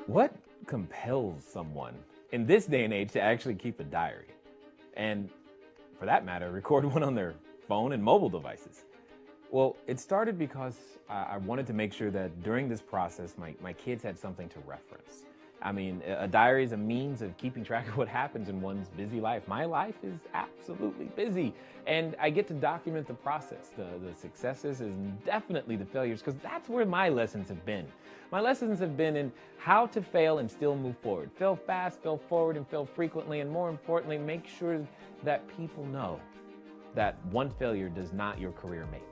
What compels someone in this day and age to actually keep a diary? And for that matter, record one on their phone and mobile devices? Well, it started because I wanted to make sure that during this process, my kids had something to reference. I mean, a diary is a means of keeping track of what happens in one's busy life. My life is absolutely busy, and I get to document the process, the successes and definitely the failures, because that's where my lessons have been. My lessons have been in how to fail and still move forward. Fail fast, fail forward, and fail frequently, and more importantly, make sure that people know that one failure does not your career make.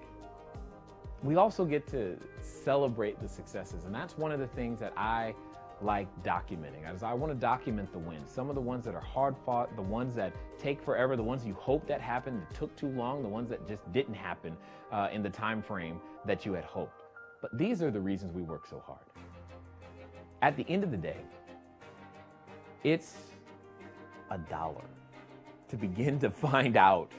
We also get to celebrate the successes, and that's one of the things that I like documenting. As I want to document the wins, some of the ones that are hard fought, the ones that take forever, the ones you hope that happened, that took too long, the ones that just didn't happen in the time frame that you had hoped. But these are the reasons we work so hard. At the end of the day, it's $1 to begin to find out,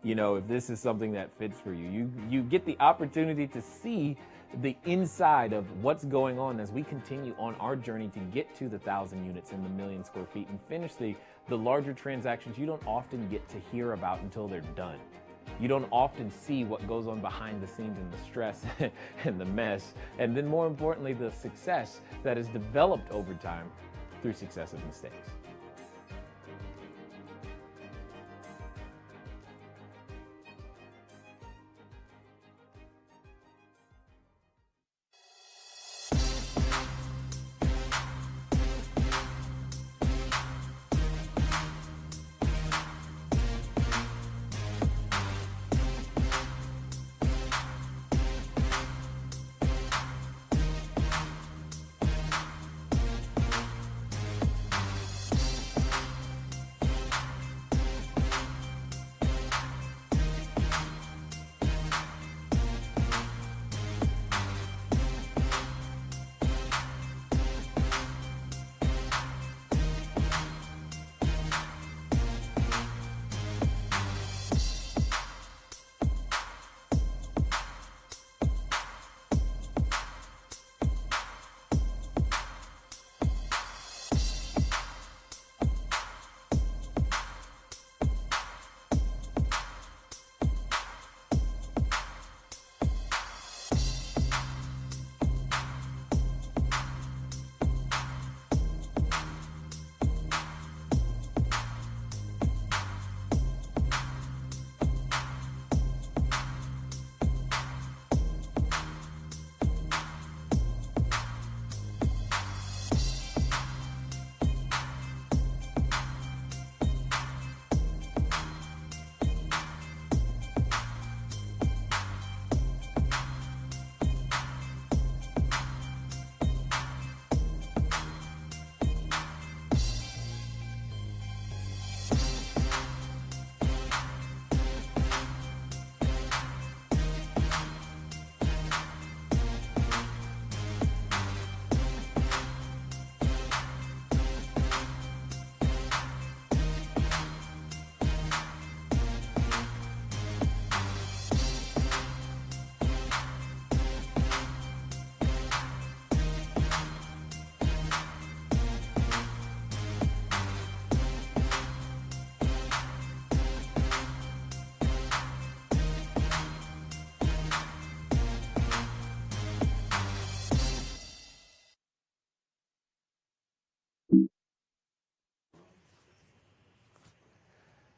if this is something that fits for you. You get the opportunity to see the inside of what's going on as we continue on our journey to get to the 1,000 units and the million square feet and finish the larger transactions you don't often get to hear about until they're done. You don't often see what goes on behind the scenes and the stress and the mess, and then more importantly, the success that is developed over time through successive mistakes.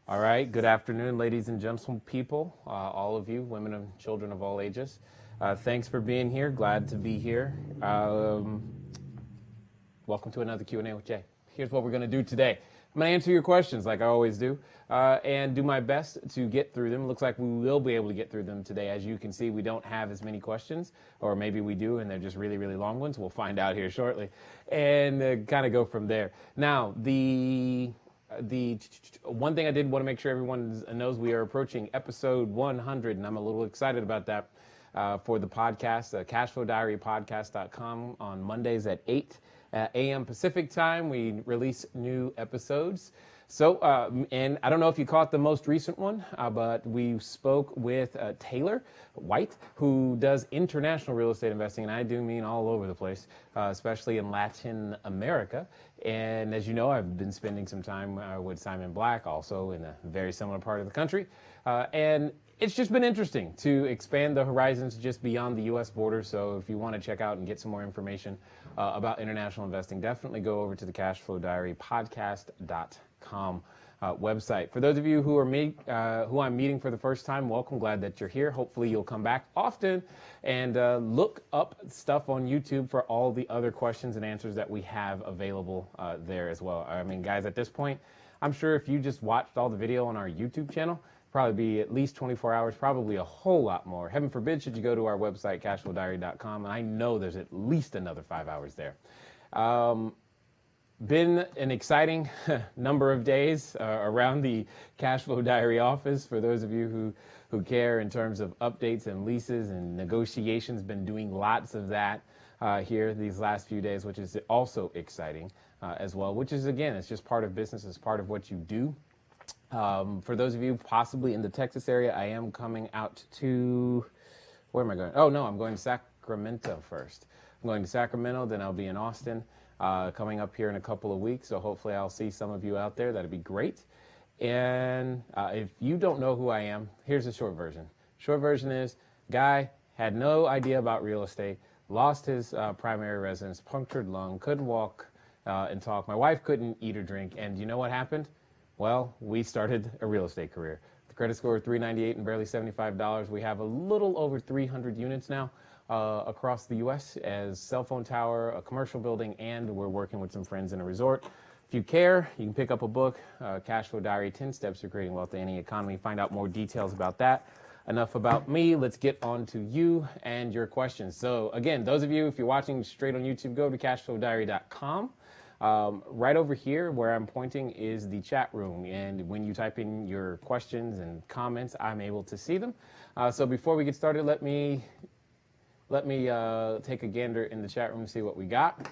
All right, good afternoon, ladies and gentlemen, people, all of you, women and children of all ages. Thanks for being here. Glad to be here. Welcome to another Q&A with Jay. Here's what we're going to do today. I'm going to answer your questions like I always do and do my best to get through them. Looks like we will be able to get through them today. As you can see, we don't have as many questions, or maybe we do, and they're just really, really long ones. We'll find out here shortly and kind of go from there. Now, the one thing I did want to make sure everyone knows, we are approaching episode 100, and I'm a little excited about that for the podcast, cashflowdiarypodcast.com on Mondays at 8. a.m. Pacific time. We release new episodes. So, and I don't know if you caught the most recent one, but we spoke with Taylor White, who does international real estate investing, and I do mean all over the place, especially in Latin America. And as you know, I've been spending some time with Simon Black, also in a very similar part of the country. And it's just been interesting to expand the horizons just beyond the U.S. border. So if you want to check out and get some more information about international investing, definitely go over to the Cashflow Diary podcast.com website. For those of you who are who I'm meeting for the first time, welcome. Glad that you're here. Hopefully you'll come back often and look up stuff on YouTube for all the other questions and answers that we have available there as well. I mean, guys, at this point, I'm sure if you just watched all the video on our YouTube channel, probably be at least 24 hours, probably a whole lot more. Heaven forbid should you go to our website, cashflowdiary.com, and I know there's at least another 5 hours there. Been an exciting number of days around the Cashflow Diary office. For those of you who care in terms of updates and leases and negotiations, been doing lots of that here these last few days, which is also exciting as well, which is, again, it's just part of business, it's part of what you do. For those of you possibly in the Texas area, I am coming out to, where am I going? Oh, no, I'm going to Sacramento first. I'm going to Sacramento, then I'll be in Austin coming up here in a couple of weeks. So hopefully I'll see some of you out there. That'd be great. And if you don't know who I am, here's the short version. Short version is, guy had no idea about real estate, lost his primary residence, punctured lung, couldn't walk and talk. My wife couldn't eat or drink. And you know what happened? Well, we started a real estate career. The credit score of 398 and barely $75. We have a little over 300 units now across the U.S. as cell phone tower, a commercial building, and we're working with some friends in a resort. If you care, you can pick up a book, Cashflow Diary, 10 Steps to Creating Wealth in Any Economy. Find out more details about that. Enough about me. Let's get on to you and your questions. So again, those of you, if you're watching straight on YouTube, go to cashflowdiary.com. Right over here where I'm pointing is the chat room, and when you type in your questions and comments, I'm able to see them. So before we get started, let me take a gander in the chat room and see what we got.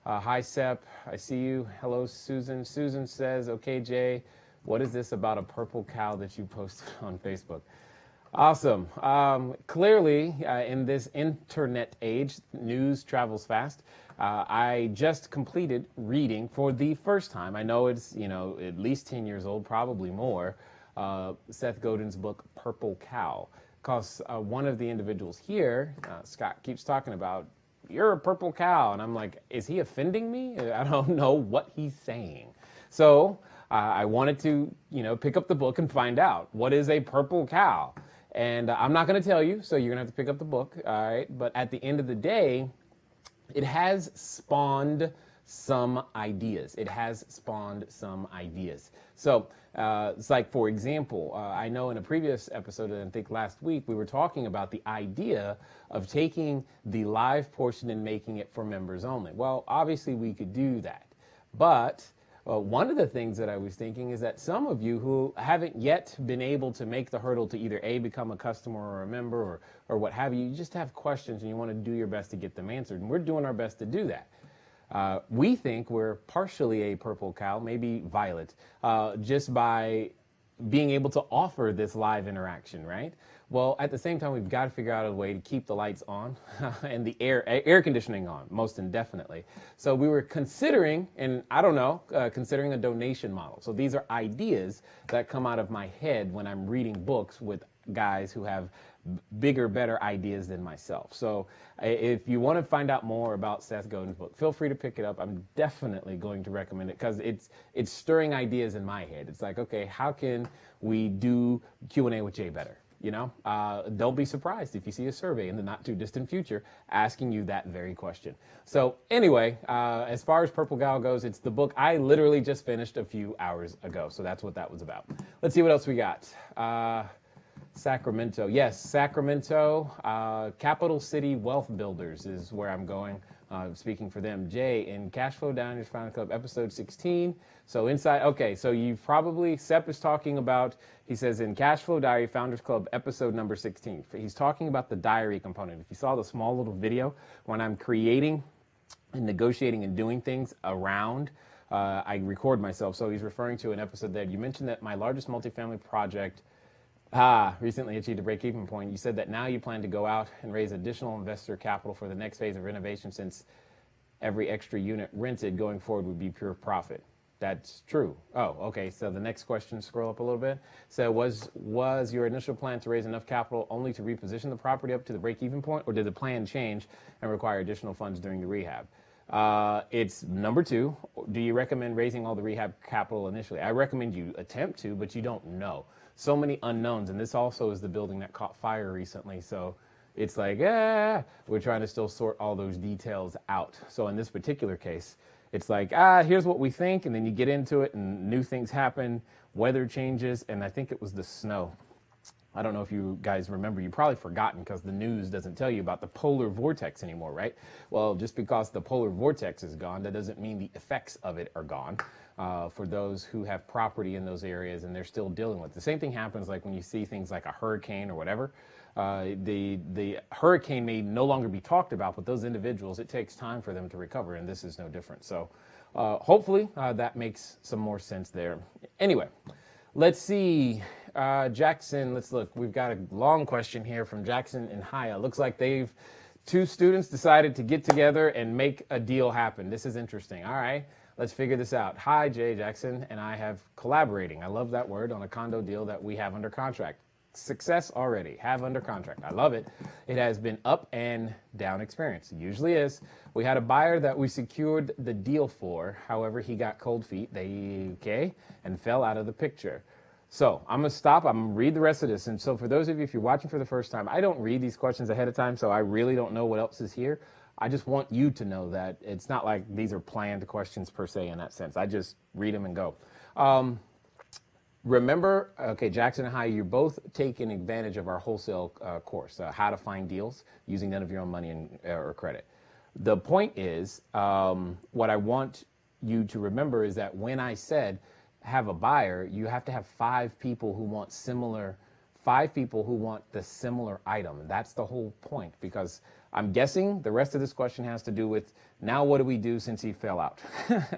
Hi Sep, I see you. Hello Susan. Susan says, okay Jay, what is this about a purple cow that you posted on Facebook? Awesome. Clearly, in this internet age, news travels fast. I just completed reading for the first time. I know it's, at least 10 years old, probably more. Seth Godin's book, Purple Cow. Because one of the individuals here, Scott, keeps talking about, you're a purple cow. And I'm like, is he offending me? I don't know what he's saying. So I wanted to, pick up the book and find out, what is a purple cow? And I'm not going to tell you, so you're going to have to pick up the book, all right? But at the end of the day, it has spawned some ideas. So it's like, for example, I know in a previous episode, I think last week, we were talking about the idea of taking the live portion and making it for members only. Well, obviously we could do that. But one of the things that I was thinking is that some of you who haven't yet been able to make the hurdle to either A, become a customer or a member or what have you, you just have questions and you want to do your best to get them answered. And we're doing our best to do that. We think we're partially a purple cow, maybe violet, just by being able to offer this live interaction, right? Well, at the same time, we've got to figure out a way to keep the lights on and the air conditioning on, most indefinitely. So we were considering, and I don't know, considering a donation model. So these are ideas that come out of my head when I'm reading books with guys who have bigger, better ideas than myself. So if you want to find out more about Seth Godin's book, feel free to pick it up. I'm definitely going to recommend it because it's stirring ideas in my head. It's like, okay, how can we do Q&A with Jay better? Don't be surprised if you see a survey in the not too distant future asking you that very question. So anyway, as far as Purple Cow goes, it's the book I literally just finished a few hours ago. So that's what that was about. Let's see what else we got. Sacramento. Yes, Sacramento. Capital City Wealth Builders is where I'm going. Speaking for them. Jay, in Cashflow Diners Founders Club, episode 16. So inside, okay, so you've probably, Sep is talking about, he says in Cashflow Diary Founders Club, episode number 16. He's talking about the diary component. If you saw the small little video when I'm creating and negotiating and doing things around, I record myself. So he's referring to an episode that you mentioned that my largest multifamily project recently achieved a break-even point. You said that now you plan to go out and raise additional investor capital for the next phase of renovation, since every extra unit rented going forward would be pure profit. That's true. Oh, okay. So the next question, scroll up a little bit. So was your initial plan to raise enough capital only to reposition the property up to the break-even point, or did the plan change and require additional funds during the rehab? It's number two. Do you recommend raising all the rehab capital initially? I recommend you attempt to, but you don't know. So many unknowns, and this also is the building that caught fire recently. So it's like, we're trying to still sort all those details out. So in this particular case, it's like, here's what we think, and then you get into it, and new things happen, weather changes, and I think it was the snow. I don't know if you guys remember. You've probably forgotten because the news doesn't tell you about the polar vortex anymore, right? Well, just because the polar vortex is gone, that doesn't mean the effects of it are gone. For those who have property in those areas and they're still dealing with it. The same thing happens like when you see things like a hurricane or whatever. The hurricane may no longer be talked about, but those individuals, it takes time for them to recover, and this is no different. So hopefully that makes some more sense there. Anyway, let's see. Jackson, let's look. We've got a long question here from Jackson and Haya. Looks like two students decided to get together and make a deal happen. This is interesting. All right, let's figure this out. Hi, Jay. Jackson and I have collaborating. I love that word, on a condo deal that we have under contract. Success already, have under contract. I love it. It has been up and down experience. It usually is. We had a buyer that we secured the deal for. However, he got cold feet, and fell out of the picture. So I'm going to stop. I'm going to read the rest of this. And so for those of you, if you're watching for the first time, I don't read these questions ahead of time, so I really don't know what else is here. I just want you to know that it's not like these are planned questions per se in that sense. I just read them and go. Remember, okay, Jackson and High, you're both taking advantage of our wholesale course, how to find deals using none of your own money or credit. The point is, what I want you to remember is that when I said have a buyer, you have to have 5 people who want the similar item. That's the whole point, because I'm guessing the rest of this question has to do with, now what do we do since he fell out?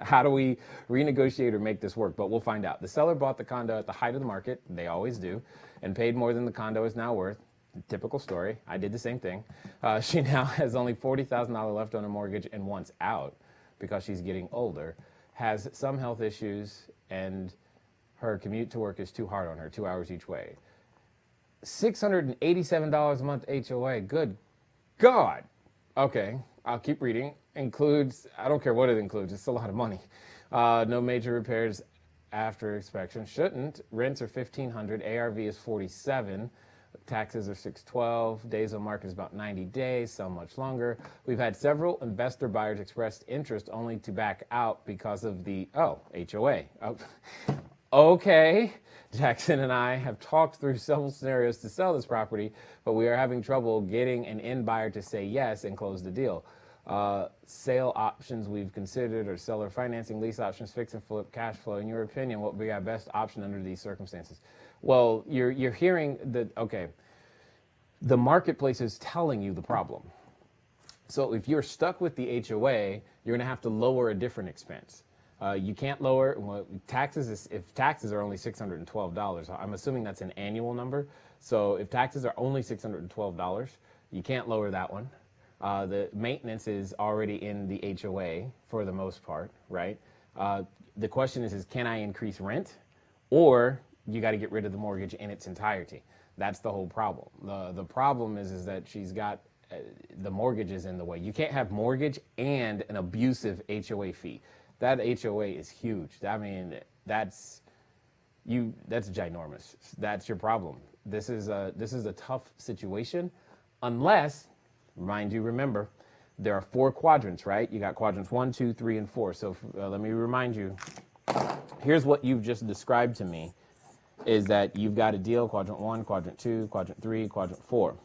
How do we renegotiate or make this work? But we'll find out. The seller bought the condo at the height of the market, they always do, and paid more than the condo is now worth. Typical story. I did the same thing. She now has only $40,000 left on her mortgage and wants out because she's getting older, has some health issues, and her commute to work is too hard on her, 2 hours each way. $687 a month HOA. Good God. Okay, I'll keep reading. Includes, I don't care what it includes, it's a lot of money. No major repairs after inspection. Shouldn't. Rents are $1,500. ARV is $47. Taxes are $612. Days on market is about 90 days, some much longer. We've had several investor buyers express interest only to back out because of the, HOA. Oh, okay. Jackson and I have talked through several scenarios to sell this property, but we are having trouble getting an end buyer to say yes and close the deal. Sale options we've considered are seller financing, lease options, fix and flip, cash flow. In your opinion, what would be our best option under these circumstances? Well, you're hearing that, okay, the marketplace is telling you the problem. So if you're stuck with the HOA, you're going to have to lower a different expense. You can't lower taxes. If taxes are only $612, I'm assuming that's an annual number. So if taxes are only $612, you can't lower that one. The maintenance is already in the HOA for the most part, right? The question is can I increase rent, or you got to get rid of the mortgage in its entirety? That's the whole problem. The problem is that she's got the mortgage is in the way. You can't have mortgage and an abusive HOA fee. That HOA is huge. I mean, that's ginormous. That's your problem. This is a tough situation, unless, remember, there are 4 quadrants, right? You got quadrants 1, 2, 3, and 4. So let me remind you. Here's what you've just described to me: is that you've got a deal, quadrant 1, quadrant 2, quadrant 3, quadrant 4.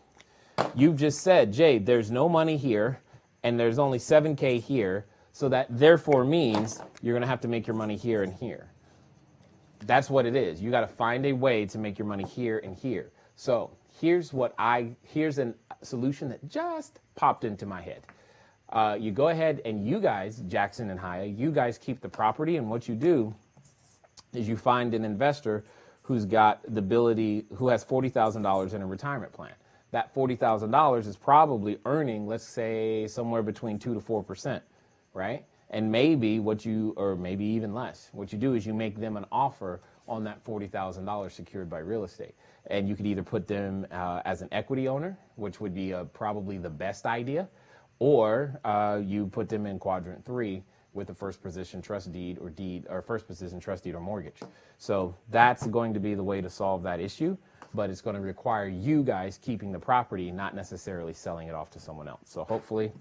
You've just said, Jay, there's no money here, and there's only $7K here. So that therefore means you're going to have to make your money here and here. That's what it is. You got to find a way to make your money here and here. So here's a solution that just popped into my head. You go ahead and you guys, Jackson and Haya, you guys keep the property, and what you do is you find an investor who's got the ability, who has $40,000 in a retirement plan. That $40,000 is probably earning, let's say, somewhere between 2 to 4%, right? And maybe or maybe even less. What you do is you make them an offer on that $40,000 secured by real estate. And you could either put them as an equity owner, which would be probably the best idea, or you put them in quadrant 3 with a first position trust deed or first position trust deed or mortgage. So that's going to be the way to solve that issue, but it's going to require you guys keeping the property, not necessarily selling it off to someone else. So hopefully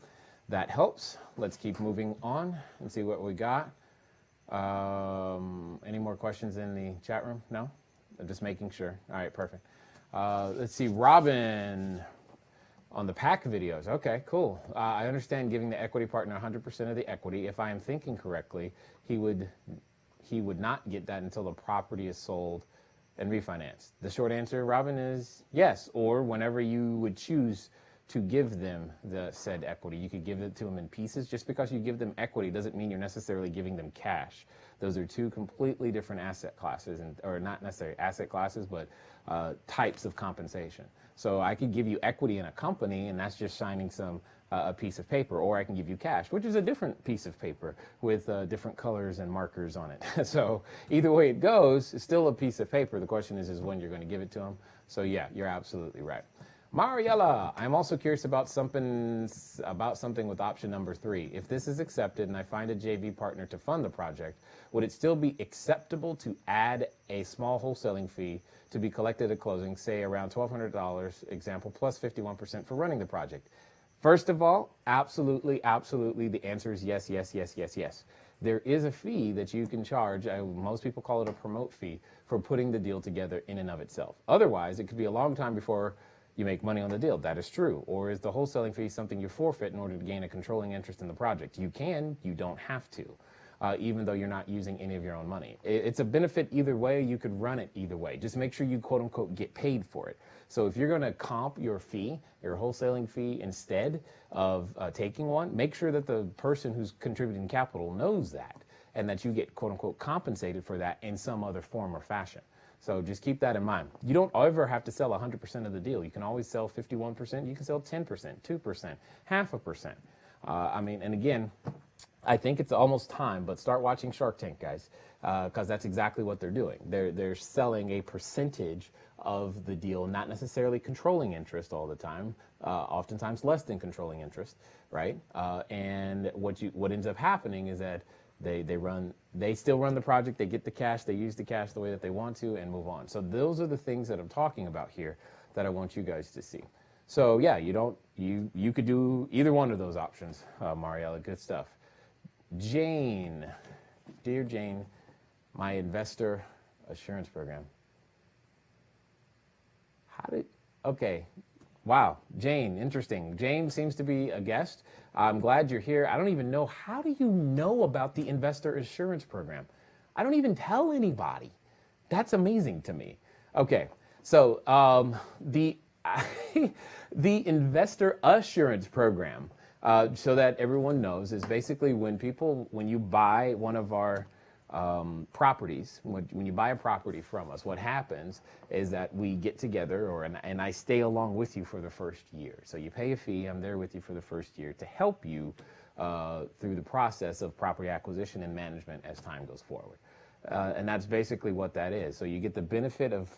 that helps. Let's keep moving on and see what we got. Any more questions in the chat room? No? I'm just making sure. All right, perfect. Let's see, Robin on the PAC videos. Okay, cool. I understand giving the equity partner 100% of the equity. If I am thinking correctly, he would not get that until the property is sold and refinanced. The short answer, Robin, is yes, or whenever you would choose to give them the said equity. You could give it to them in pieces. Just because you give them equity doesn't mean you're necessarily giving them cash. Those are two completely different asset classes, or not necessarily asset classes, but types of compensation. So I could give you equity in a company, and that's just signing a piece of paper, or I can give you cash, which is a different piece of paper with different colors and markers on it. So either way it goes, it's still a piece of paper. The question is when you're going to give it to them. So yeah, you're absolutely right. Mariella, I'm also curious about something with option number 3. If this is accepted and I find a JV partner to fund the project, would it still be acceptable to add a small wholesaling fee to be collected at closing, say around $1,200, example, plus 51% for running the project? First of all, absolutely, absolutely. The answer is yes, yes, yes, yes, yes. There is a fee that you can charge. Most people call it a promote fee for putting the deal together in and of itself. Otherwise, it could be a long time before you make money on the deal. That is true. Or is the wholesaling fee something you forfeit in order to gain a controlling interest in the project? You can, you don't have to, even though you're not using any of your own money. It's a benefit either way. You could run it either way. Just make sure you quote unquote get paid for it. So if you're going to comp your fee, your wholesaling fee, instead of taking one, make sure that the person who's contributing capital knows that, and that you get quote unquote compensated for that in some other form or fashion. So just keep that in mind. You don't ever have to sell 100% of the deal. You can always sell 51%. You can sell 10%, 2%, 0.5%. And again, I think it's almost time, but start watching Shark Tank, guys, because that's exactly what they're doing. They're selling a percentage of the deal, not necessarily controlling interest all the time, oftentimes less than controlling interest, right? And what ends up happening is that they still run the project, they get the cash, they use the cash the way that they want to, and move on. So those are the things that I'm talking about here that I want you guys to see. So yeah, you could do either one of those options, Mariella, good stuff. Jane, dear Jane, my investor assurance program. Okay. Wow, Jane, interesting. Jane seems to be a guest. I'm glad you're here. I don't even know, how do you know about the investor assurance program? I don't even tell anybody. That's amazing to me. Okay, so the investor assurance program, so that everyone knows, is basically when you buy one of our properties, when you buy a property from us, what happens is that we get together, and I stay along with you for the first year. So you pay a fee, I'm there with you for the first year to help you through the process of property acquisition and management as time goes forward. And that's basically what that is. So you get the benefit of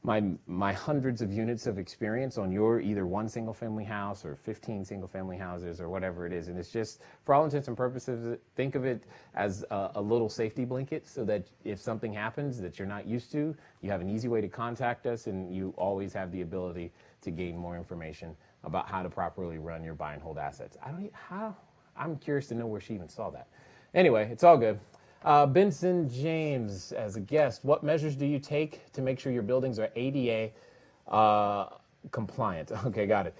my hundreds of units of experience on your either one single family house or 15 single family houses or whatever it is. And it's just, for all intents and purposes, think of it as a little safety blanket, so that if something happens that you're not used to, you have an easy way to contact us, and you always have the ability to gain more information about how to properly run your buy and hold assets. I'm curious to know where she even saw that. Anyway, it's all good. Benson James as a guest. What measures do you take to make sure your buildings are ADA compliant? Okay, got it.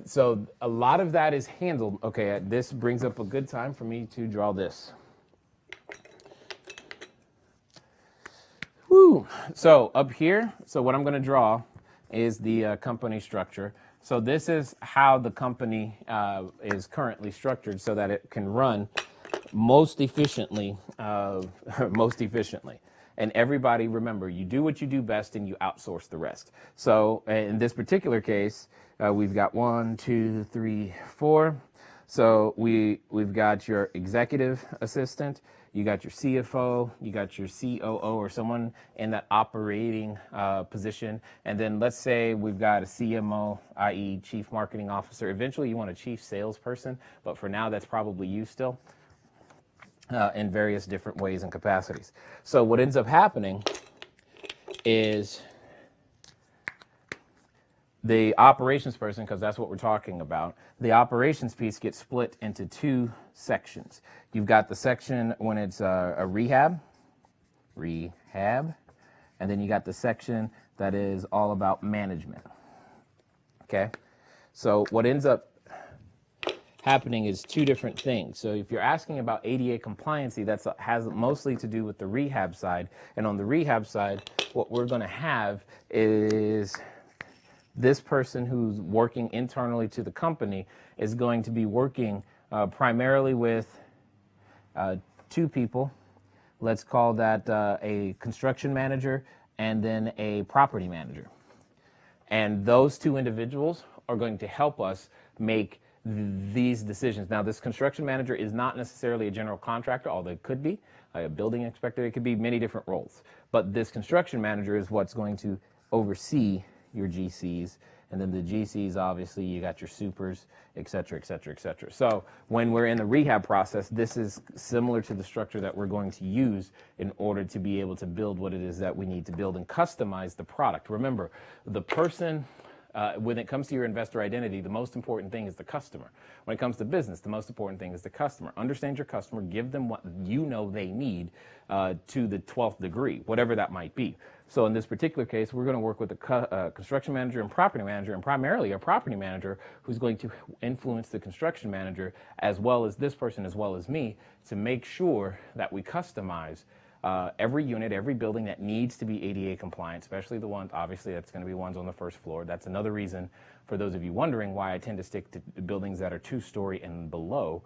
So a lot of that is handled. Okay, this brings up a good time for me to draw this. Woo! So up here, so what I'm going to draw is the company structure So this is how the company is currently structured so that it can run most efficiently, most efficiently. And everybody, remember, you do what you do best and you outsource the rest. So in this particular case, we've got 1, 2, 3, 4. So we've got your executive assistant, you got your CFO, you got your COO or someone in that operating position. And then let's say we've got a CMO, i.e. Chief Marketing Officer. Eventually you want a chief salesperson, but for now that's probably you still. In various different ways and capacities. So what ends up happening is the operations person, because that's what we're talking about, the operations piece gets split into 2 sections. You've got the section when it's a rehab, and then you got the section that is all about management. Okay, so what ends up happening is 2 different things. So if you're asking about ADA compliancy, that has mostly to do with the rehab side. And on the rehab side, what we're going to have is this person who's working internally to the company is going to be working primarily with 2 people. Let's call that a construction manager and then a property manager. And those 2 individuals are going to help us make these decisions. Now, this construction manager is not necessarily a general contractor, although it could be a building inspector. It could be many different roles. But this construction manager is what's going to oversee your GCs. And then the GCs, obviously, you got your supers, et cetera, et cetera, et cetera. So when we're in the rehab process, this is similar to the structure that we're going to use in order to be able to build what it is that we need to build and customize the product. Remember, the person... when it comes to your investor identity, the most important thing is the customer. When it comes to business, the most important thing is the customer. Understand your customer, give them what you know they need to the 12th degree, whatever that might be. So in this particular case, we're going to work with a construction manager and property manager, and primarily a property manager who's going to influence the construction manager as well as this person as well as me to make sure that we customize every unit, every building that needs to be ADA compliant, especially the ones, obviously, that's going to be ones on the first floor. That's another reason, for those of you wondering, why I tend to stick to buildings that are 2-story and below,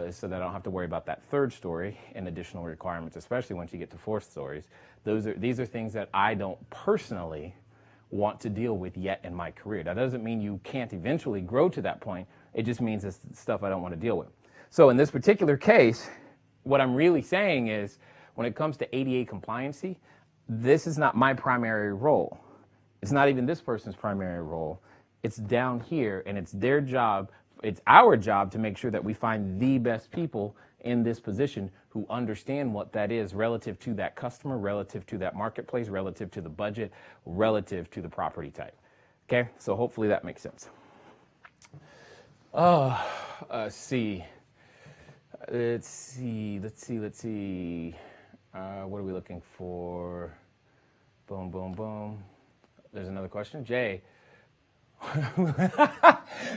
is so that I don't have to worry about that 3rd story and additional requirements, especially once you get to 4th stories. These are things that I don't personally want to deal with yet in my career. That doesn't mean you can't eventually grow to that point. It just means it's stuff I don't want to deal with. So in this particular case, what I'm really saying is, when it comes to ADA compliancy, this is not my primary role. It's not even this person's primary role. It's down here, and it's their job. It's our job to make sure that we find the best people in this position who understand what that is relative to that customer, relative to that marketplace, relative to the budget, relative to the property type. Okay, so hopefully that makes sense. Let's see. What are we looking for? Boom, boom, boom. There's another question. Jay.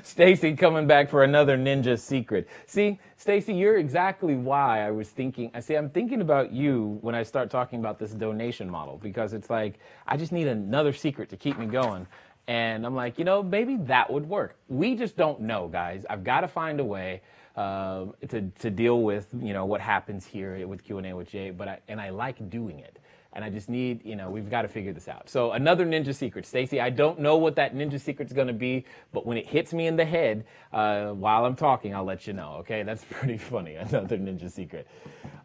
Stacy coming back for another ninja secret. See, Stacy, you're exactly why I was thinking. I'm thinking about you when I start talking about this donation model, because it's like, I just need another secret to keep me going. And I'm like, maybe that would work. We just don't know, guys. I've got to find a way to deal with, what happens here with Q&A with Jay, and I like doing it. And I just need, we've got to figure this out. So another ninja secret. Stacy, I don't know what that ninja secret's going to be, but when it hits me in the head while I'm talking, I'll let you know, okay? That's pretty funny, another ninja secret.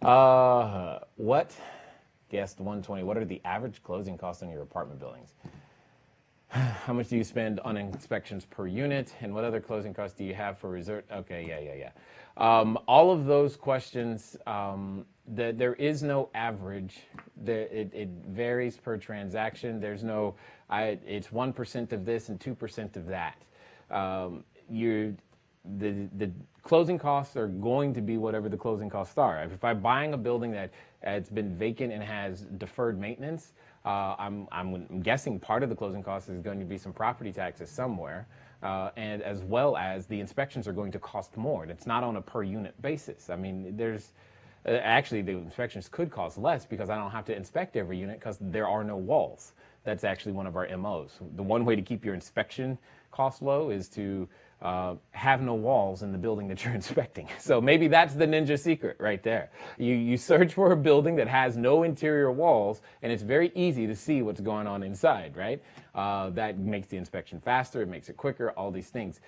What? Guest 120, what are the average closing costs on your apartment buildings? How much do you spend on inspections per unit? And what other closing costs do you have for reserve? Okay, yeah. All of those questions, there is no average. It varies per transaction. There's no, it's 1% of this and 2% of that. The closing costs are going to be whatever the closing costs are. If I'm buying a building that it's been vacant and has deferred maintenance, I'm guessing part of the closing cost is going to be some property taxes somewhere, and as well as the inspections are going to cost more. It's not on a per unit basis. I mean, Actually, the inspections could cost less because I don't have to inspect every unit because there are no walls. That's actually one of our MOs. The one way to keep your inspection cost low is to have no walls in the building that you're inspecting. So maybe that's the ninja secret right there. You search for a building that has no interior walls, and it's very easy to see what's going on inside, right? That makes the inspection faster, it makes it quicker, all these things.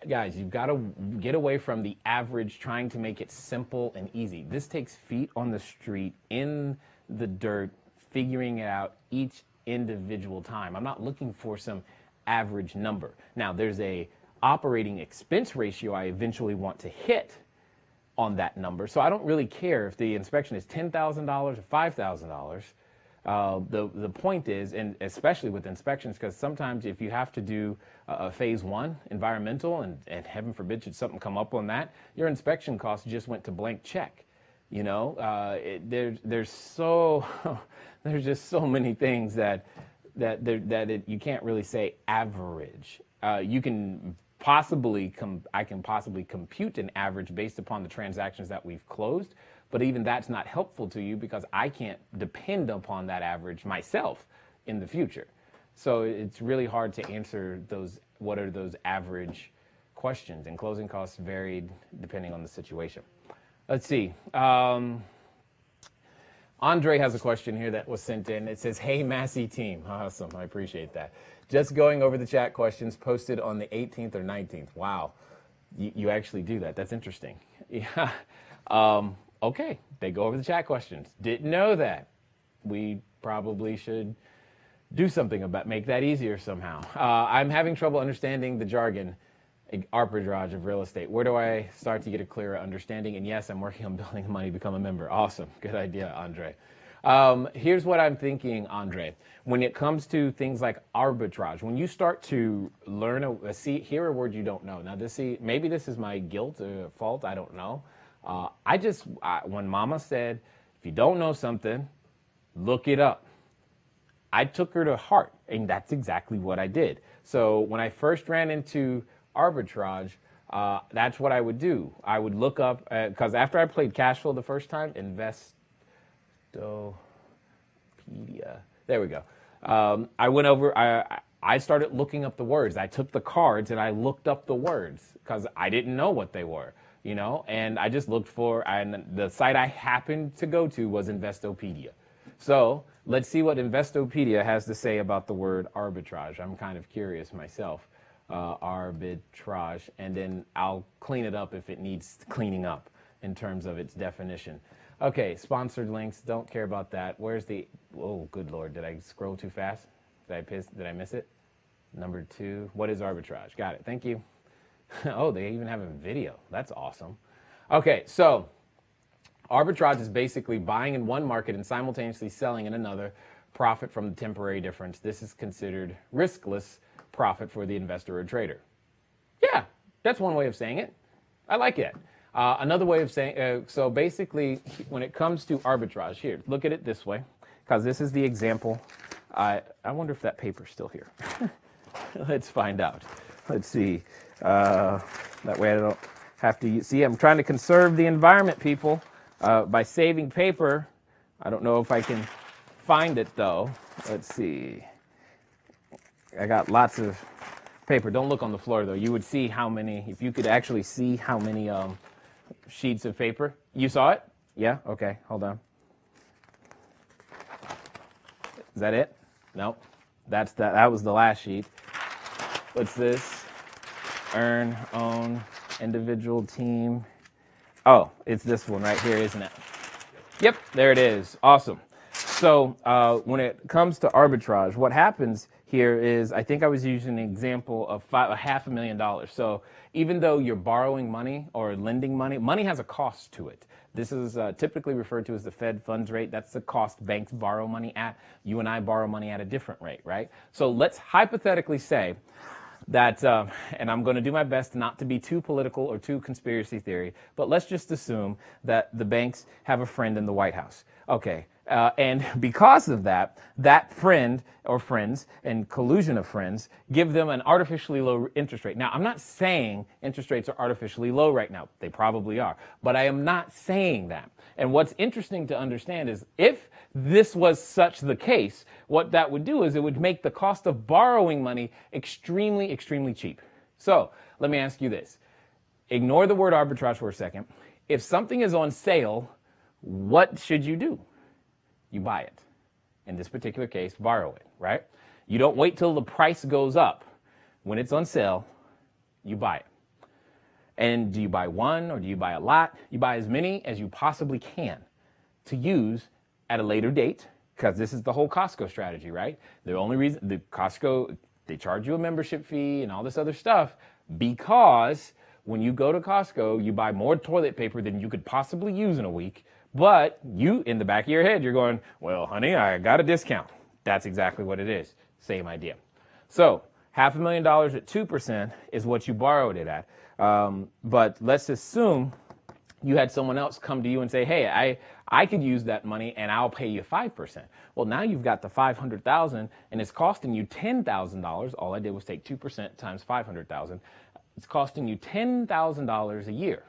Guys, you've got to get away from the average, trying to make it simple and easy. This takes feet on the street, in the dirt, figuring it out each individual time. I'm not looking for some average number. Now, there's a operating expense ratio I eventually want to hit on that number. So I don't really care if the inspection is $10,000 or $5,000. The point is, and especially with inspections, because sometimes if you have to do a phase one environmental, and heaven forbid should something come up on that, your inspection cost just went to blank check. You know, there's just so many things that you can't really say average. You can possibly I can possibly compute an average based upon the transactions that we've closed, but even that's not helpful to you because I can't depend upon that average myself in the future. So it's really hard to answer those, what are those average questions, and closing costs varied depending on the situation. Let's see. Andre has a question here that was sent in. It says, "Hey, Massey team." Awesome. I appreciate that. Just going over the chat questions posted on the 18th or 19th. Wow. You actually do that. That's interesting. Yeah. Okay. They go over the chat questions. Didn't know that. We probably should do something about, make that easier somehow. I'm having trouble understanding the jargon arbitrage of real estate. Where do I start to get a clearer understanding? And yes, I'm working on building money to become a member. Awesome. Good idea, Andre. Here's what I'm thinking, Andre. When it comes to things like arbitrage, when you start to learn, hear a word you don't know. Now, maybe this is my guilt or fault. I don't know. When Mama said, if you don't know something, look it up, I took her to heart, and that's exactly what I did. So when I first ran into arbitrage, that's what I would do. I would look up, because after I played cash flow the first time, Investopedia, there we go. I went over, I started looking up the words. I took the cards and I looked up the words because I didn't know what they were, you know, and I just looked for, and the site I happened to go to was Investopedia. So let's see what Investopedia has to say about the word arbitrage. I'm kind of curious myself. Arbitrage, and then I'll clean it up if it needs cleaning up in terms of its definition. Okay, sponsored links, don't care about that. Where's the, oh, good Lord, did I scroll too fast? Did I miss it? Number 2, what is arbitrage? Got it, thank you. Oh, they even have a video. That's awesome. Okay, so arbitrage is basically buying in one market and simultaneously selling in another, profit from the temporary difference. This is considered riskless profit for the investor or trader. Yeah, that's one way of saying it. I like it. Another way of saying, so basically, when it comes to arbitrage, here, look at it this way, because this is the example. I wonder if that paper's still here. Let's find out. Let's see. That way I don't have to see. I'm trying to conserve the environment, people, by saving paper. I don't know if I can find it, though. Let's see. I got lots of paper. Don't look on the floor, though. You would see how many, if you could actually see how many sheets of paper. You saw it? Yeah? Okay, hold on. Is that it? Nope. That was the last sheet. What's this? Earn, own, individual, team. Oh, it's this one right here, isn't it? Yep, there it is. Awesome. So when it comes to arbitrage, what happens here is, I think I was using an example of $500,000. So even though you're borrowing money or lending money, money has a cost to it. This is typically referred to as the Fed funds rate. That's the cost banks borrow money at. You and I borrow money at a different rate, right? So let's hypothetically say that, and I'm going to do my best not to be too political or too conspiracy theory, but let's just assume that the banks have a friend in the White House. Okay, And because of that, that friend or friends and collusion of friends give them an artificially low interest rate. Now, I'm not saying interest rates are artificially low right now. They probably are. But I am not saying that. And what's interesting to understand is if this was such the case, what that would do is it would make the cost of borrowing money extremely, extremely cheap. So let me ask you this. Ignore the word arbitrage for a second. If something is on sale, what should you do? You buy it. In this particular case, borrow it, right? You don't wait till the price goes up. When it's on sale, you buy it. And do you buy one or do you buy a lot? You buy as many as you possibly can to use at a later date, because this is the whole Costco strategy, right? The only reason the Costco, they charge you a membership fee and all this other stuff because when you go to Costco, you buy more toilet paper than you could possibly use in a week. But you, in the back of your head, you're going, well, honey, I got a discount. That's exactly what it is. Same idea. So $500,000 at 2% is what you borrowed it at. But let's assume you had someone else come to you and say, hey, I could use that money and I'll pay you 5%. Well, now you've got the $500,000 and it's costing you $10,000. All I did was take 2% times $500,000. It's costing you $10,000 a year.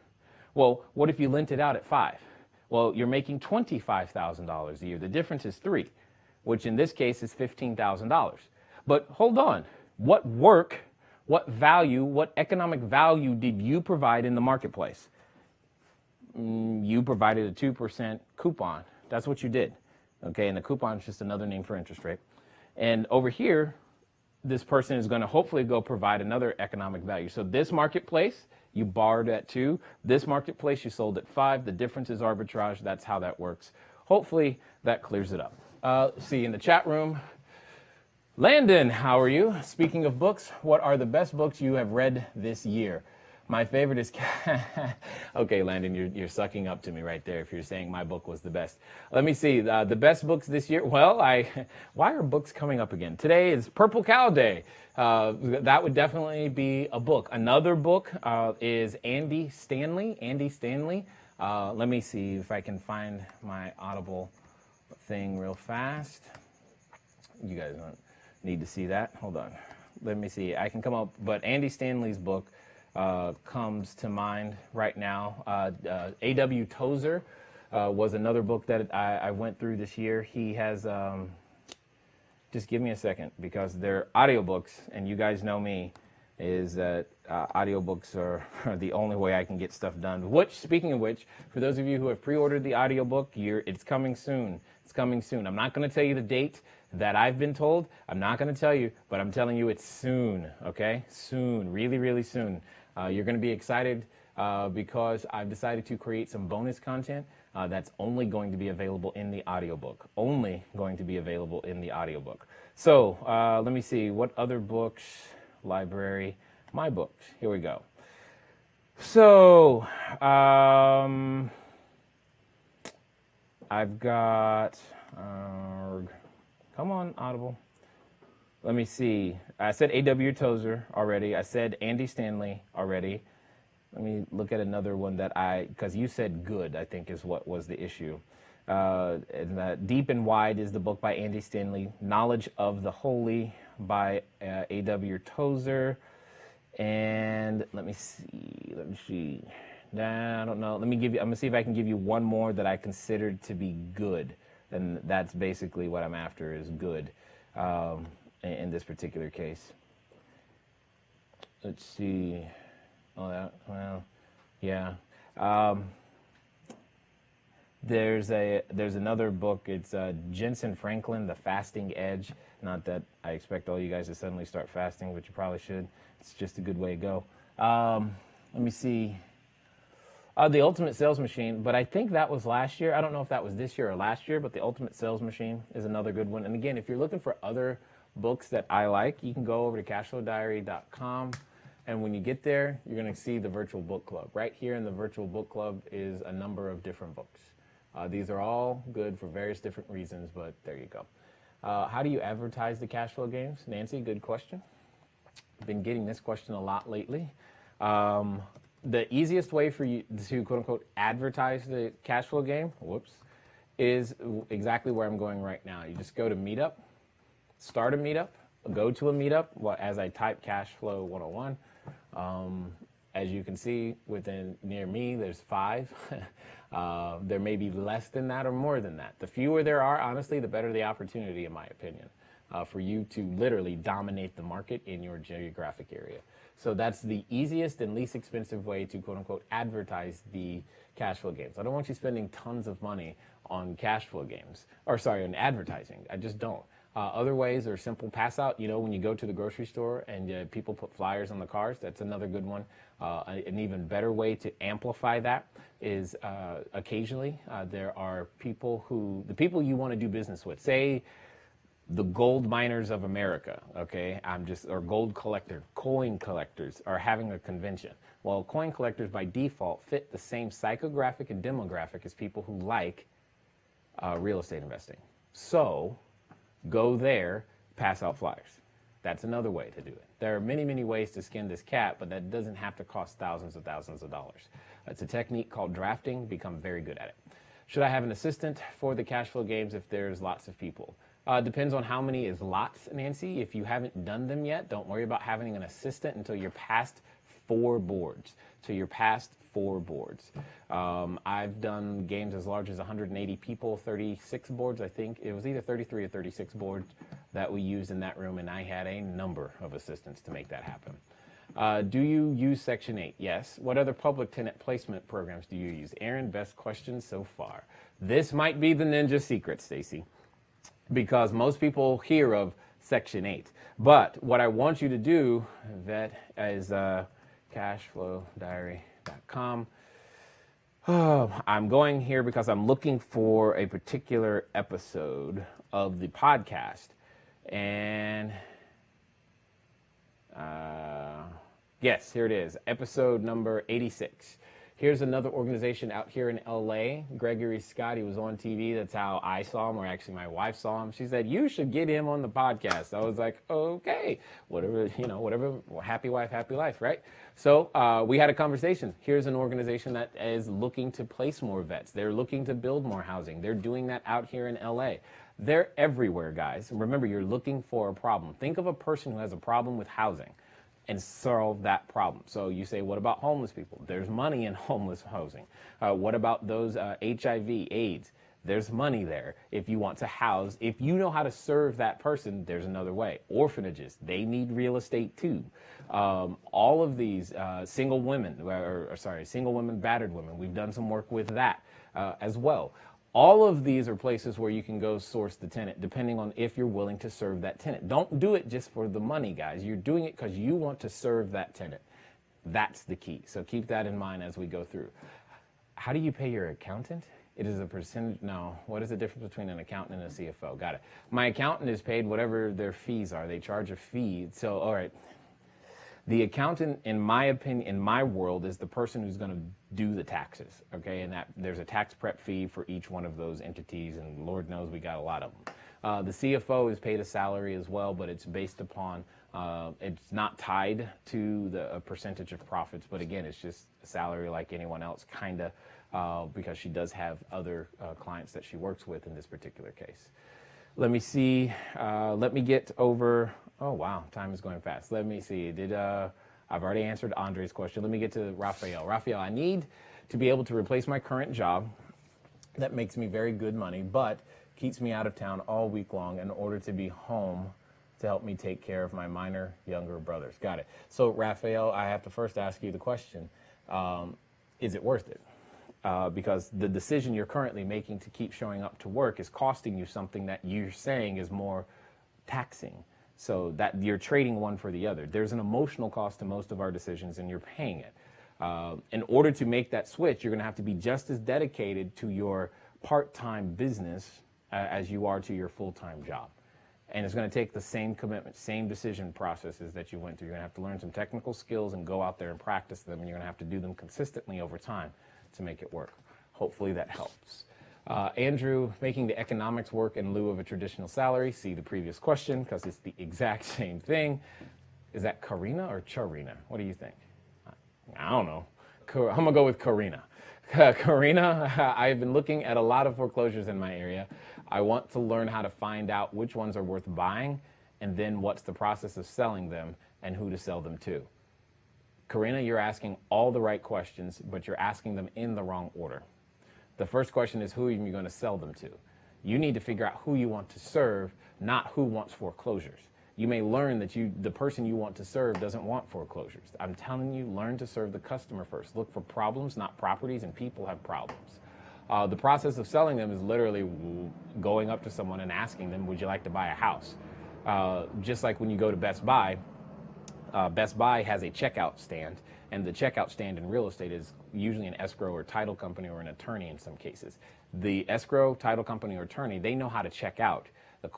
Well, what if you lent it out at 5? Well, you're making $25,000 a year. The difference is 3, which in this case is $15,000. But hold on. What work, what value, what economic value did you provide in the marketplace? You provided a 2% coupon. That's what you did. Okay, and the coupon is just another name for interest rate. And over here, this person is going to hopefully go provide another economic value. So this marketplace, you borrowed at 2. This marketplace, you sold at 5. The difference is arbitrage. That's how that works. Hopefully, that clears it up. See in the chat room. Landon, how are you? Speaking of books, what are the best books you have read this year? My favorite is... Okay, Landon, you're sucking up to me right there if you're saying my book was the best. Let me see. The best books this year. Well, why are books coming up again? Today is Purple Cow Day. That would definitely be a book. Another book is Andy Stanley. Andy Stanley. Let me see if I can find my Audible thing real fast. You guys don't need to see that. Hold on. Let me see. I can come up. But Andy Stanley's book comes to mind right now. A.W. Tozer was another book that I went through this year. He has, just give me a second, because they're audiobooks, and you guys know me, is that audiobooks are the only way I can get stuff done. Which, speaking of which, for those of you who have pre-ordered the audiobook, it's coming soon. It's coming soon. I'm not going to tell you the date that I've been told. I'm not going to tell you, but I'm telling you it's soon, okay? Soon, really, really soon. You're going to be excited because I've decided to create some bonus content that's only going to be available in the audiobook. Only going to be available in the audiobook. So let me see. What other books? Library. My books. Here we go. So I've got... come on, Audible. Let me see. I said A.W. Tozer already. I said Andy Stanley already. Let me look at another one that because you said good, I think is what was the issue. And Deep and Wide is the book by Andy Stanley. Knowledge of the Holy by A.W. Tozer. And let me see. Nah, I don't know. I'm gonna see if I can give you one more that I considered to be good. And that's basically what I'm after, is good. In this particular case. Let's see. Oh, well, yeah. There's another book. It's Jensen Franklin, The Fasting Edge. Not that I expect all you guys to suddenly start fasting, but you probably should. It's just a good way to go. Let me see. The Ultimate Sales Machine, but I think that was last year. I don't know if that was this year or last year, but The Ultimate Sales Machine is another good one. And again, if you're looking for other books that I like, you can go over to cashflowdiary.com, and when you get there, you're going to see the virtual book club. Right here in the virtual book club is a number of different books. These are all good for various different reasons, but there you go. How do you advertise the cash flow games? Nancy, good question. I've been getting this question a lot lately. The easiest way for you to, quote unquote, advertise the cash flow game, is exactly where I'm going right now. You just go to Meetup, start a Meetup, go to a Meetup. Well, as I type Cash Flow 101, as you can see, near me, there's 5. There may be less than that or more than that. The fewer there are, honestly, the better the opportunity, in my opinion, for you to literally dominate the market in your geographic area. So that's the easiest and least expensive way to, quote unquote, advertise the cash flow games. I don't want you spending tons of money on cash flow games, on advertising. I just don't. Other ways are simple pass out. You know, when you go to the grocery store and people put flyers on the cars, that's another good one. An even better way to amplify that is occasionally there are the people you want to do business with, say the gold miners of America, okay, or coin collectors are having a convention. Well, coin collectors by default fit the same psychographic and demographic as people who like real estate investing. So go there, pass out flyers. That's another way to do it. There are many, many ways to skin this cat, but that doesn't have to cost thousands of dollars. It's a technique called drafting. Become very good at it. Should I have an assistant for the cash flow games if there's lots of people? Depends on how many is lots, Nancy. If you haven't done them yet, don't worry about having an assistant until you're past 4 boards. I've done games as large as 180 people, 36 boards, I think. It was either 33 or 36 boards that we used in that room, and I had a number of assistants to make that happen. Do you use Section 8? Yes. What other public tenant placement programs do you use? Aaron, best question so far. This might be the ninja secret, Stacy, because most people hear of Section 8. But what I want you to do, Vet, is cashflowdiary.com. I'm going here because I'm looking for a particular episode of the podcast. And yes, here it is, episode number 86. Here's another organization out here in LA, Gregory Scott. He was on TV. That's how I saw him, or actually my wife saw him. She said, you should get him on the podcast. I was like, okay, whatever, happy wife, happy life, right? So we had a conversation. Here's an organization that is looking to place more vets. They're looking to build more housing. They're doing that out here in LA. They're everywhere, guys. Remember, you're looking for a problem. Think of a person who has a problem with housing and solve that problem. So you say, what about homeless people? There's money in homeless housing. What about those HIV, AIDS? There's money there. If you want to house, if you know how to serve that person, there's another way. Orphanages, they need real estate too. All of these single women, battered women, we've done some work with that as well. All of these are places where you can go source the tenant, depending on if you're willing to serve that tenant. Don't do it just for the money, guys. You're doing it because you want to serve that tenant. That's the key. So keep that in mind as we go through. How do you pay your accountant? It is a percentage. No. What is the difference between an accountant and a CFO? Got it. My accountant is paid whatever their fees are. They charge a fee. So, all right. The accountant, in my opinion, in my world, is the person who's going to do the taxes, okay? And that there's a tax prep fee for each one of those entities, and Lord knows we got a lot of them. The CFO is paid a salary as well, but it's based upon, it's not tied to a percentage of profits, but again, it's just a salary like anyone else, kind of, because she does have other clients that she works with in this particular case. Let me see. Let me get over. Oh, wow. Time is going fast. Let me see. I've already answered Andre's question. Let me get to Raphael. Raphael, I need to be able to replace my current job that makes me very good money, but keeps me out of town all week long in order to be home to help me take care of my minor younger brothers. Got it. So, Raphael, I have to first ask you the question, is it worth it? Because the decision you're currently making to keep showing up to work is costing you something that you're saying is more taxing. So that you're trading one for the other. There's an emotional cost to most of our decisions, and you're paying it. In order to make that switch, you're going to have to be just as dedicated to your part-time business as you are to your full-time job. And it's going to take the same commitment, same decision processes that you went through. You're going to have to learn some technical skills and go out there and practice them, and you're going to have to do them consistently over time to make it work. Hopefully that helps. Andrew, making the economics work in lieu of a traditional salary. See the previous question because it's the exact same thing. Is that Karina or Charina? What do you think? I don't know. I'm going to go with Karina. Karina, I've been looking at a lot of foreclosures in my area. I want to learn how to find out which ones are worth buying and then what's the process of selling them and who to sell them to. Karina, you're asking all the right questions, but you're asking them in the wrong order. The first question is, who are you going to sell them to? You need to figure out who you want to serve, not who wants foreclosures. You may learn that the person you want to serve doesn't want foreclosures. I'm telling you, learn to serve the customer first. Look for problems, not properties, and people have problems. The process of selling them is literally going up to someone and asking them, would you like to buy a house? Just like when you go to Best Buy has a checkout stand, and the checkout stand in real estate is usually an escrow or title company or an attorney in some cases. The escrow, title company, or attorney, they know how to check out.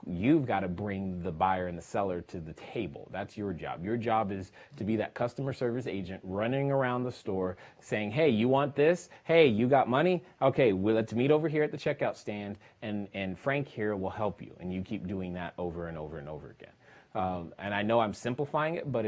You've got to bring the buyer and the seller to the table. That's your job. Your job is to be that customer service agent running around the store saying, hey, you want this? Hey, you got money? Okay, well, let's meet over here at the checkout stand, and Frank here will help you. And you keep doing that over and over and over again. And I know I'm simplifying it, but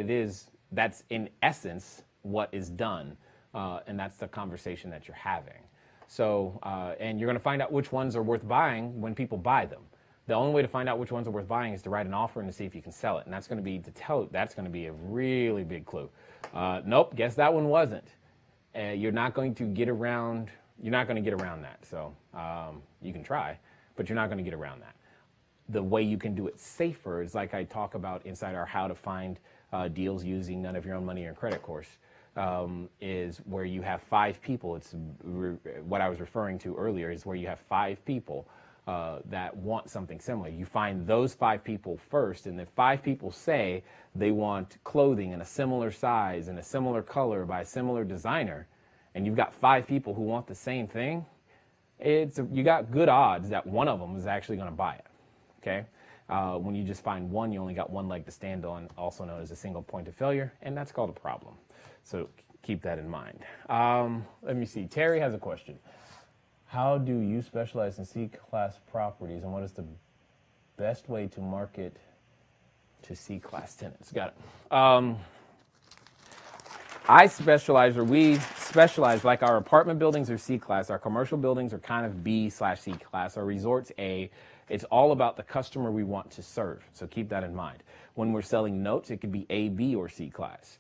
that's in essence what is done. And that's the conversation that you're having. So, and you're going to find out which ones are worth buying when people buy them. The only way to find out which ones are worth buying is to write an offer and to see if you can sell it. And that's going to be a really big clue. Nope, guess that one wasn't. You're not going to get around that. So you can try, but you're not going to get around that. The way you can do it safer is like I talk about inside our How to Find Deals Using None of Your Own Money or Credit course, is where you have 5 people. It's what I was referring to earlier is where you have 5 people that want something similar. You find those 5 people first, and if 5 people say they want clothing in a similar size and a similar color by a similar designer, and you've got 5 people who want the same thing, you got good odds that one of them is actually going to buy it. Okay? When you just find one, you only got one leg to stand on, also known as a single point of failure, and that's called a problem. So keep that in mind. Let me see. Terry has a question. How do you specialize in C-class properties, and what is the best way to market to C-class tenants? Got it. We specialize, like our apartment buildings are C-class, our commercial buildings are kind of B/C-class, our resorts A. It's all about the customer we want to serve, so keep that in mind. When we're selling notes, it could be A, B, or C-class.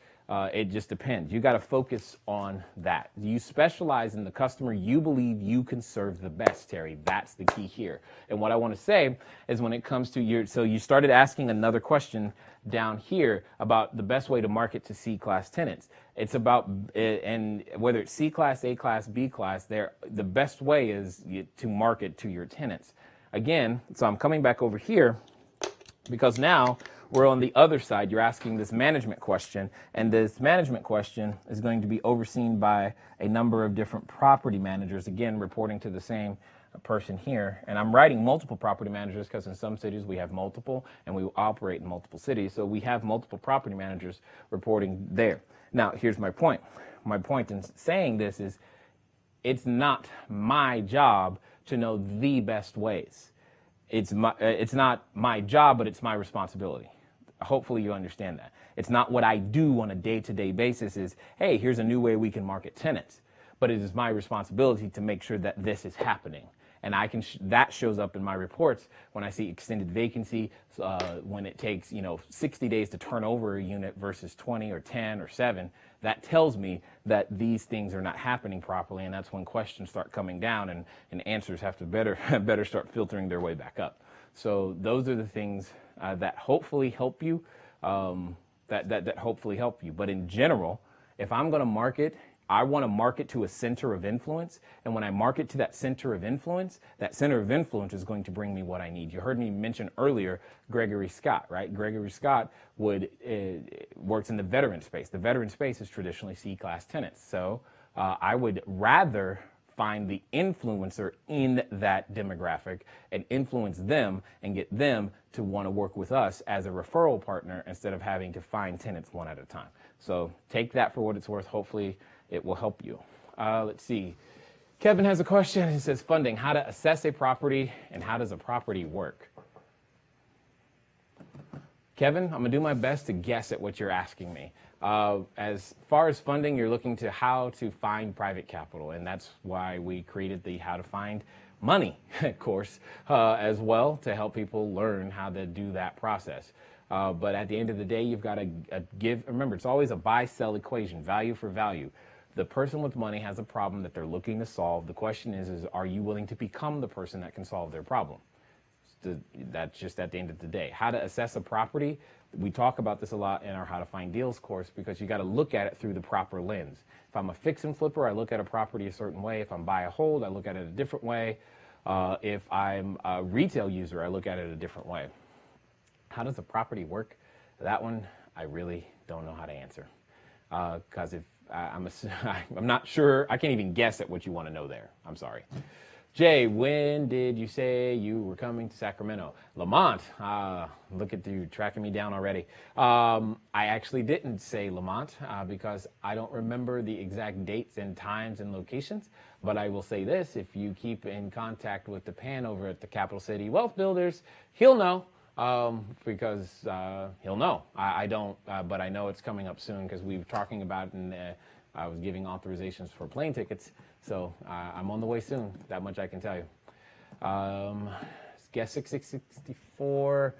It just depends. You got to focus on that. You specialize in the customer you believe you can serve the best, Terry. That's the key here. And what I want to say is when it comes to so you started asking another question down here about the best way to market to C-class tenants. It's about, and whether it's C-class, A-class, B-class, the best way is to market to your tenants. Again, so I'm coming back over here because now we're on the other side. You're asking this management question, and this management question is going to be overseen by a number of different property managers, again, reporting to the same person here. And I'm writing multiple property managers because in some cities we have multiple, and we operate in multiple cities. So we have multiple property managers reporting there. Now, here's my point. My point in saying this is it's not my job to know the best ways. It's not my job, but it's my responsibility. Hopefully you understand that. It's not what I do on a day-to-day basis is, hey, here's a new way we can market tenants. But it is my responsibility to make sure that this is happening. And that shows up in my reports when I see extended vacancy, when it takes 60 days to turn over a unit versus 20 or 10 or 7. That tells me that these things are not happening properly, and that's when questions start coming down and answers have to better start filtering their way back up. So those are the things that hopefully help you, that hopefully help you. But in general, if I'm going to market, I want to market to a center of influence. And when I market to that center of influence is going to bring me what I need. You heard me mention earlier Gregory Scott, right? Gregory Scott works in the veteran space. The veteran space is traditionally C-class tenants. So I would rather find the influencer in that demographic and influence them and get them to want to work with us as a referral partner instead of having to find tenants one at a time. So take that for what it's worth. Hopefully it will help you. Let's see. Kevin has a question. He says, funding, how to assess a property and how does a property work? Kevin, I'm gonna do my best to guess at what you're asking me. As far as funding, you're looking to how to find private capital, and that's why we created the How to Find Money course as well, to help people learn how to do that process. But at the end of the day, you've got to remember, it's always a buy-sell equation, value for value. The person with money has a problem that they're looking to solve. The question is are you willing to become the person that can solve their problem? That's just at the end of the day. How to assess a property, we talk about this a lot in our How to Find Deals course, because you got to look at it through the proper lens. If I'm a fix and flipper, I look at a property a certain way. If I'm buy a hold, I look at it a different way. If I'm a retail user, I look at it a different way. How does a property work? That one, I really don't know how to answer. Because if I'm not sure, I can't even guess at what you want to know there. I'm sorry. Jay, when did you say you were coming to Sacramento? Lamont, look at you tracking me down already. I actually didn't say Lamont because I don't remember the exact dates and times and locations. But I will say this, if you keep in contact with the Pan over at the Capital City Wealth Builders, he'll know. Because he'll know. I don't, but I know it's coming up soon because we were talking about it, and I was giving authorizations for plane tickets. So I'm on the way soon. That much I can tell you. Guess 6664.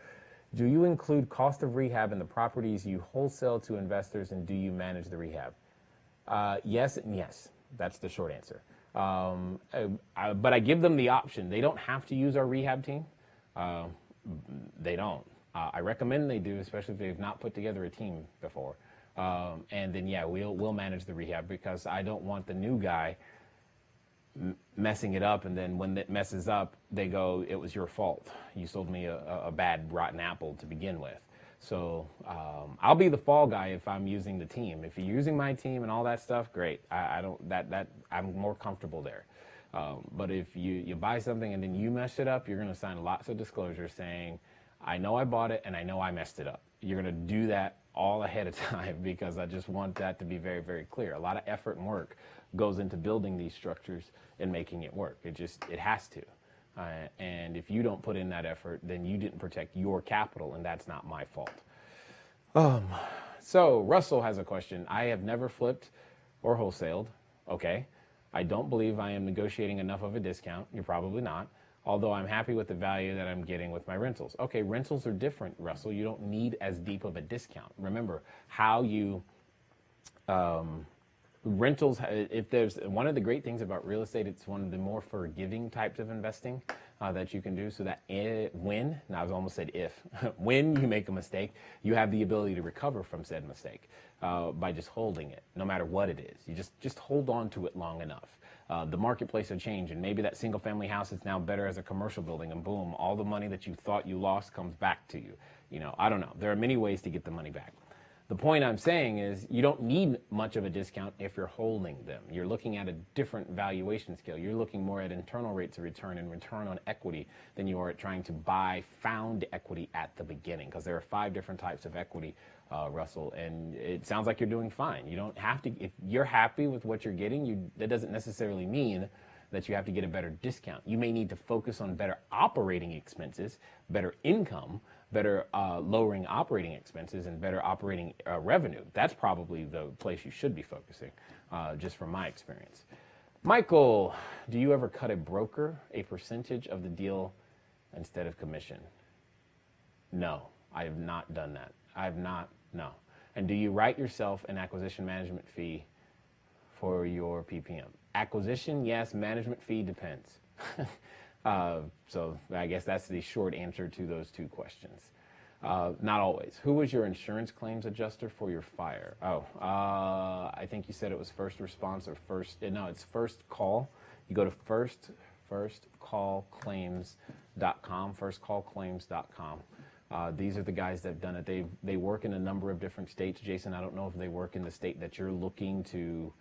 Do you include cost of rehab in the properties you wholesale to investors, and do you manage the rehab? Yes and yes. That's the short answer. But I give them the option. They don't have to use our rehab team. They don't. I recommend they do, especially if they've not put together a team before. And then, yeah, we'll manage the rehab, because I don't want the new guy messing it up, and then when it messes up, they go, it was your fault. You sold me a bad, rotten apple to begin with. So I'll be the fall guy if I'm using the team. If you're using my team and all that stuff, great. I'm more comfortable there. But if you buy something and then you mess it up, you're going to sign lots of disclosures saying, I know I bought it and I know I messed it up. You're going to do that all ahead of time, because I just want that to be very, very clear. A lot of effort and work goes into building these structures and making it work. It has to. And if you don't put in that effort, then you didn't protect your capital, and that's not my fault. So Russell has a question. I have never flipped or wholesaled. Okay. I don't believe I am negotiating enough of a discount. You're probably not. Although I'm happy with the value that I'm getting with my rentals. Okay, rentals are different, Russell. You don't need as deep of a discount. Remember how you, rentals, if there's, one of the great things about real estate, it's one of the more forgiving types of investing that you can do, so that when, now I almost said if, when you make a mistake, you have the ability to recover from said mistake by just holding it, no matter what it is. You just hold on to it long enough. The marketplace will change, and maybe that single family house is now better as a commercial building, and boom, all the money that you thought you lost comes back to you. You know, I don't know. There are many ways to get the money back. The point I'm saying is you don't need much of a discount if you're holding them. You're looking at a different valuation scale. You're looking more at internal rates of return and return on equity than you are at trying to buy found equity at the beginning, because there are 5 different types of equity, Russell, and it sounds like you're doing fine. You don't have to, if you're happy with what you're getting, that doesn't necessarily mean that you have to get a better discount. You may need to focus on better operating expenses, better income, better lowering operating expenses, and better operating revenue. That's probably the place you should be focusing, just from my experience. Michael, do you ever cut a broker a percentage of the deal instead of commission? No, I have not done that. I have not, no. And do you write yourself an acquisition management fee for your PPM? Acquisition, yes. Management fee depends. So I guess that's the short answer to those 2 questions. Not always. Who was your insurance claims adjuster for your fire? I think you said it was First Response or no, it's First Call. You go to firstcallclaims.com, firstcallclaims.com. These are the guys that have done it. They work in a number of different states. Jason, I don't know if they work in the state that you're looking to,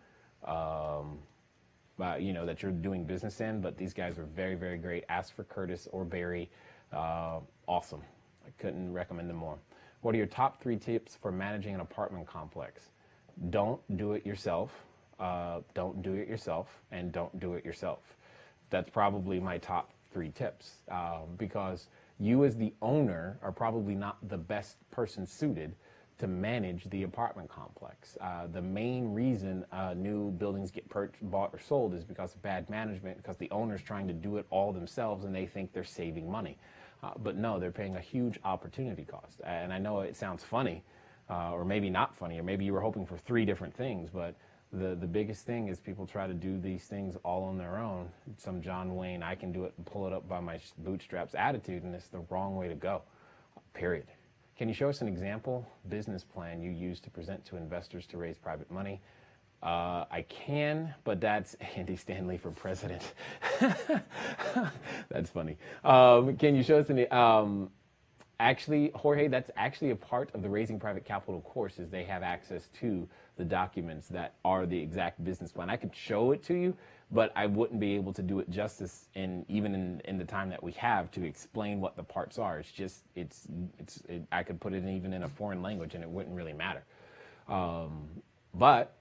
that you're doing business in, but these guys are very, very great. Ask for Curtis or Barry. Awesome. I couldn't recommend them more. What are your top 3 tips for managing an apartment complex? Don't do it yourself. Don't do it yourself, and don't do it yourself. That's probably my top three tips, because you as the owner are probably not the best person suited to manage the apartment complex. The main reason new buildings get bought or sold is because of bad management, because the owner's trying to do it all themselves and they think they're saving money. But no, they're paying a huge opportunity cost. And I know it sounds funny, or maybe not funny, or maybe you were hoping for three different things, but the biggest thing is people try to do these things all on their own. Some John Wayne, I can do it and pull it up by my bootstraps attitude, and it's the wrong way to go, period. Can you show us an example business plan you use to present to investors to raise private money? I can, but that's Andy Stanley for president. That's funny. Can you show us an... Actually, Jorge, that's actually a part of the Raising Private Capital course, is they have access to the documents that are the exact business plan. I could show it to you, but I wouldn't be able to do it justice even in the time that we have to explain what the parts are. It's just, I could put it even in a foreign language and it wouldn't really matter. But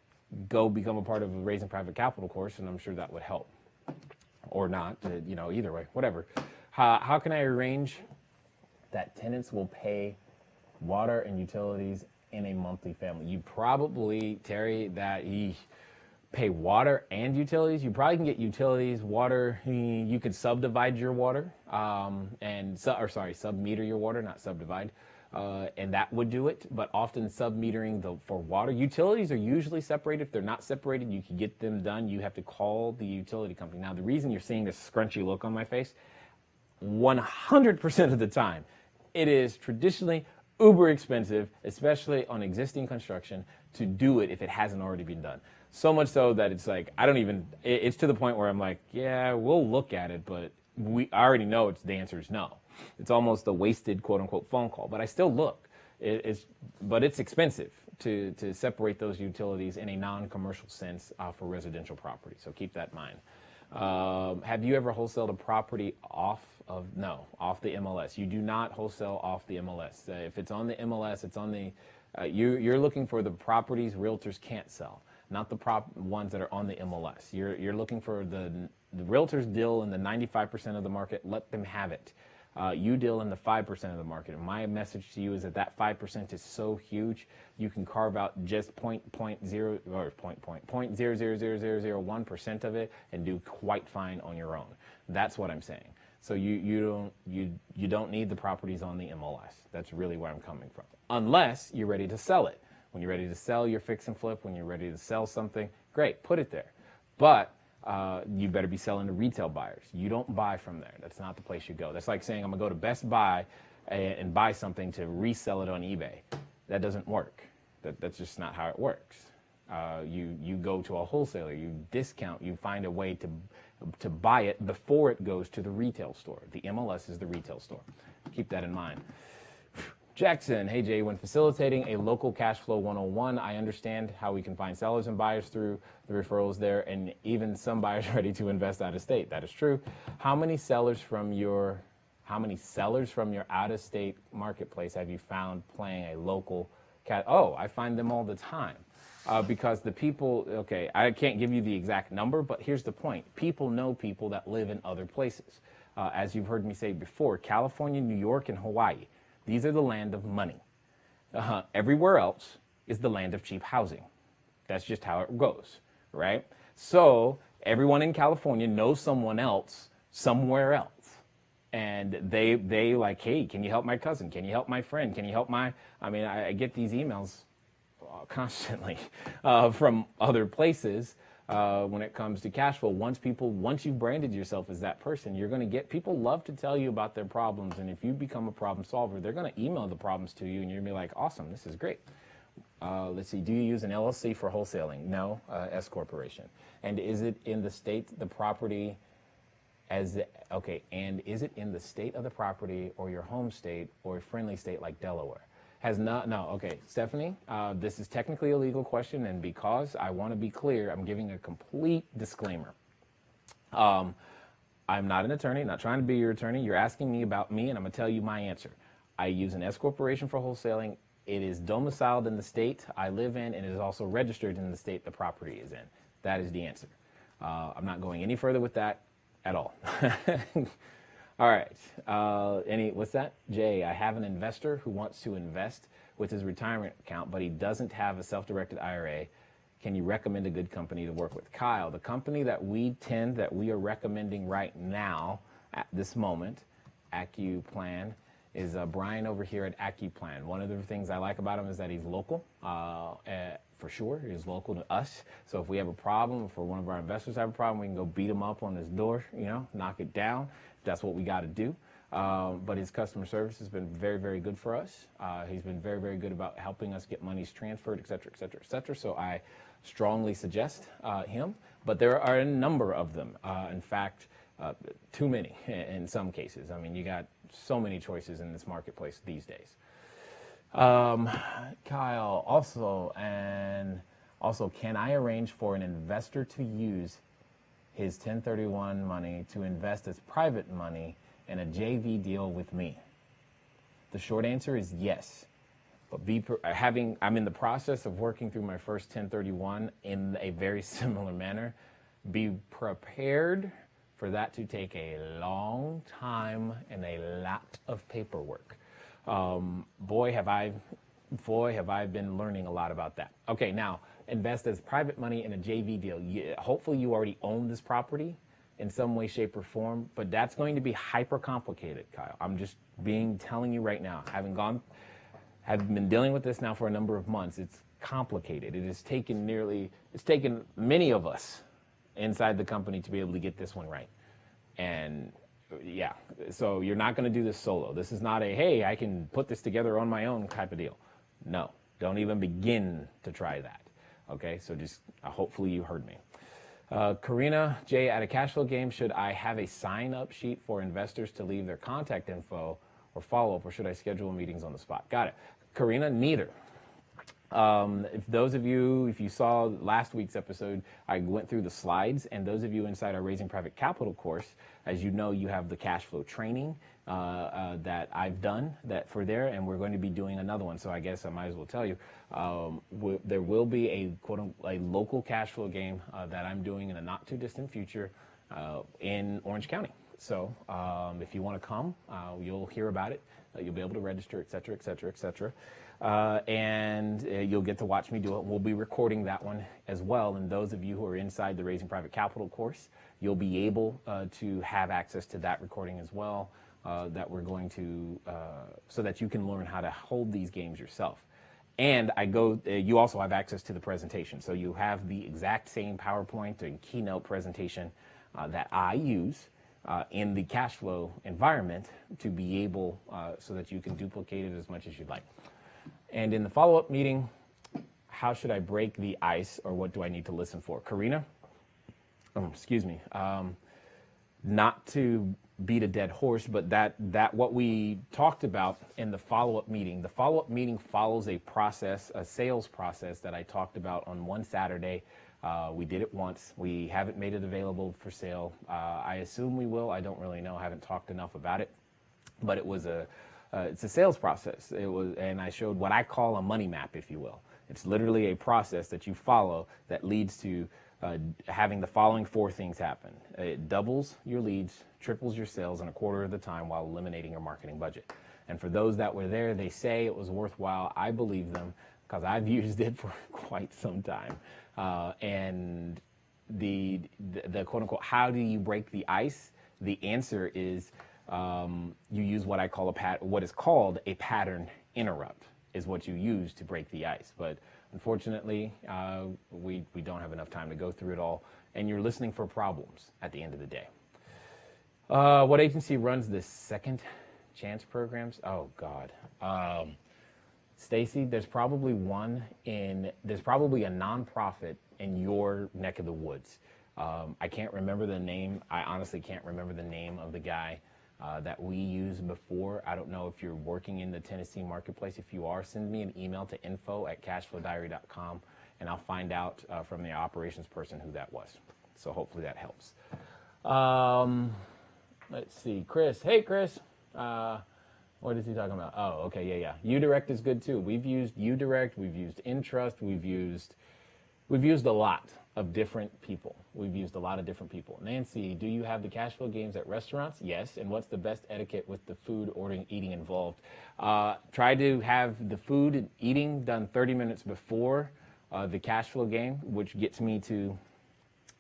go become a part of the Raising Private Capital course, and I'm sure that would help. Or not, either way, whatever. How can I arrange that tenants will pay water and utilities in a monthly family? You probably, Terry, pay water and utilities. You probably can get utilities, water. You could subdivide your water, sub-meter your water, not subdivide, and that would do it. But often sub-metering for water, utilities are usually separated. If they're not separated, you can get them done. You have to call the utility company. Now, the reason you're seeing this scrunchy look on my face, 100% of the time, it is traditionally uber expensive, especially on existing construction, to do it if it hasn't already been done. So much so that it's like, it's to the point where I'm like, yeah, we'll look at it, but I already know the answer is no. It's almost a wasted quote unquote phone call, but I still look. But it's expensive to separate those utilities in a non-commercial sense for residential property. So keep that in mind. Have you ever wholesaled a property off the MLS? You do not wholesale off the MLS. If it's on the MLS, it's on the, you're looking for the properties realtors can't sell, not the ones that are on the MLS. You're looking for the realtors deal in the 95% of the market, let them have it. You deal in the 5% of the market. And my message to you is that 5% is so huge, you can carve out just 0.0000001% of it and do quite fine on your own. That's what I'm saying. So you don't need the properties on the MLS. That's really where I'm coming from. Unless you're ready to sell it. When you're ready to sell your fix and flip, when you're ready to sell something, great, put it there. But you better be selling to retail buyers. You don't buy from there. That's not the place you go. That's like saying I'm gonna go to Best Buy and buy something to resell it on eBay. That doesn't work. That's just not how it works. You go to a wholesaler, you discount, you find a way to buy it before it goes to the retail store. The MLS is the retail store. Keep that in mind. Jackson, hey Jay, when facilitating a local cash flow 101, I understand how we can find sellers and buyers through the referrals there, and even some buyers ready to invest out of state. That is true. How many sellers from your out of state marketplace have you found playing a local I find them all the time. Because the people, okay, I can't give you the exact number, but here's the point. People know people that live in other places. As you've heard me say before, California, New York, and Hawaii, these are the land of money. Everywhere else is the land of cheap housing. That's just how it goes, right? So everyone in California knows someone else somewhere else. And they like, hey, can you help my cousin? Can you help my friend? Can you help I get these emails constantly from other places when it comes to cash flow. Once you've branded yourself as that person, you're going to get, people love to tell you about their problems. And if you become a problem solver, they're going to email the problems to you and you're going to be like, awesome, this is great. Let's see, do you use an LLC for wholesaling? No, S Corporation. And is it in the state, the property and is it in the state of the property or your home state or a friendly state like Delaware? Stephanie, this is technically a legal question, and because I want to be clear, I'm giving a complete disclaimer. I'm not an attorney, not trying to be your attorney. You're asking me about me, and I'm going to tell you my answer. I use an S Corporation for wholesaling. It is domiciled in the state I live in, and it is also registered in the state the property is in. That is the answer. I'm not going any further with that at all. All right. What's that? Jay, I have an investor who wants to invest with his retirement account, but he doesn't have a self-directed IRA. Can you recommend a good company to work with? Kyle, the company that we are recommending right now at this moment, AccuPlan, is Brian over here at AccuPlan. One of the things I like about him is that he's local, for sure. He's local to us. So if we have a problem, if one of our investors have a problem, we can go beat him up on his door, knock it down. That's what we got to do. But his customer service has been very, very good for us. He's been very, very good about helping us get monies transferred, et cetera, et cetera, et cetera. So I strongly suggest him. But there are a number of them. In fact, too many in some cases. I mean, you got so many choices in this marketplace these days. Kyle, also, can I arrange for an investor to use his 1031 money to invest as private money in a JV deal with me? The short answer is yes. But I'm in the process of working through my first 1031 in a very similar manner. Be prepared for that to take a long time and a lot of paperwork. Boy, have I been learning a lot about that. Okay, now, invest as private money in a JV deal. Hopefully you already own this property in some way, shape, or form, but that's going to be hyper complicated, Kyle. I'm just telling you right now, have been dealing with this now for a number of months. It's complicated. It's taken many of us inside the company to be able to get this one right. And yeah, so you're not going to do this solo. This is not hey, I can put this together on my own type of deal. No, don't even begin to try that. Okay, so just hopefully you heard me. Karina J, at a cash flow game, should I have a sign-up sheet for investors to leave their contact info or follow-up, or should I schedule meetings on the spot? Got it. Karina, neither. If you saw last week's episode, I went through the slides, and those of you inside our Raising Private Capital course, as you know, you have the cash flow training that I've done for there, and we're going to be doing another one. So I guess I might as well tell you, there will be a local cash flow game that I'm doing in a not too distant future in Orange County. So if you want to come, you'll hear about it. You'll be able to register, et cetera, et cetera, et cetera. And you'll get to watch me do it. We'll be recording that one as well. And those of you who are inside the Raising Private Capital course, you'll be able to have access to that recording as well, that we're going to, so that you can learn how to hold these games yourself. And you also have access to the presentation. So you have the exact same PowerPoint and keynote presentation that I use in the cash flow environment to be able, so that you can duplicate it as much as you'd like. And in the follow-up meeting, how should I break the ice, or what do I need to listen for? Karina, not to beat a dead horse, but that what we talked about in the follow-up meeting. The follow-up meeting follows a sales process that I talked about on one Saturday. We did it once. We haven't made it available for sale. I assume we will. I don't really know. I haven't talked enough about it, but it's a sales process. And I showed what I call a money map, if you will. It's literally a process that you follow that leads to having the following 4 things happen. It doubles your leads, triples your sales in a quarter of the time while eliminating your marketing budget. And for those that were there, they say it was worthwhile. I believe them because I've used it for quite some time. And the quote unquote, how do you break the ice? The answer is you use what I call what is called a pattern interrupt is what you use to break the ice. But unfortunately, we don't have enough time to go through it all, and you're listening for problems at the end of the day. What agency runs the second chance programs? Oh God. Stacy, there's probably a nonprofit in your neck of the woods. I can't remember the name. I honestly can't remember the name of the guy that we used before. I don't know if you're working in the Tennessee marketplace. If you are, send me an email to info@cashflowdiary.com, and I'll find out from the operations person who that was. So hopefully that helps. Let's see, Chris. Hey, Chris. What is he talking about? Oh, okay, yeah. UDirect is good too. We've used UDirect. We've used Intrust. We've used We've used a lot of different people. Nancy, do you have the cash flow games at restaurants? Yes. And what's the best etiquette with the food, ordering, eating involved? Try to have the food and eating done 30 minutes before the cash flow game, which gets me to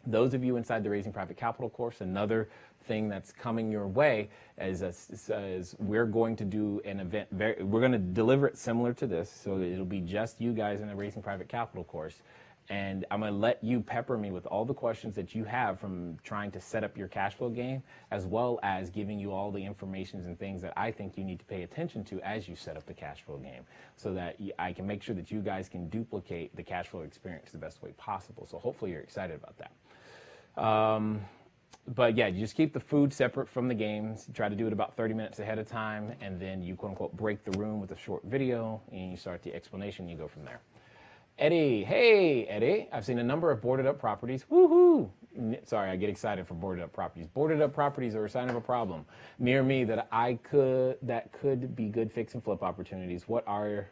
those of you inside the Raising Private Capital course. Another thing that's coming your way is we're going to do an event. We're going to deliver it similar to this, so it'll be just you guys in the Raising Private Capital course. And I'm going to let you pepper me with all the questions that you have from trying to set up your cash flow game, as well as giving you all the information and things that I think you need to pay attention to as you set up the cash flow game, so that I can make sure that you guys can duplicate the cash flow experience the best way possible. So hopefully you're excited about that. But yeah, you just keep the food separate from the games. You try to do it about 30 minutes ahead of time, and then you quote unquote break the room with a short video, and you start the explanation, you go from there. Eddie, hey, Eddie, I've seen a number of boarded up properties. Woohoo! Sorry, I get excited for boarded up properties. Boarded up properties are a sign of a problem near me that could be good fix and flip opportunities. What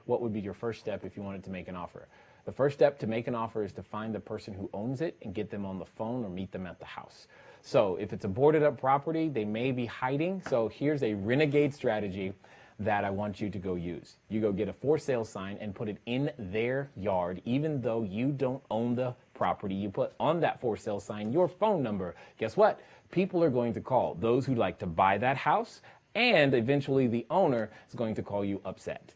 would be your first step if you wanted to make an offer? The first step to make an offer is to find the person who owns it and get them on the phone or meet them at the house. So if it's a boarded up property, they may be hiding. So here's a renegade strategy that I want you to go use. You go get a for sale sign and put it in their yard, even though you don't own the property. You put on that for sale sign your phone number. Guess what? People are going to call those who like to buy that house, and eventually the owner is going to call you upset.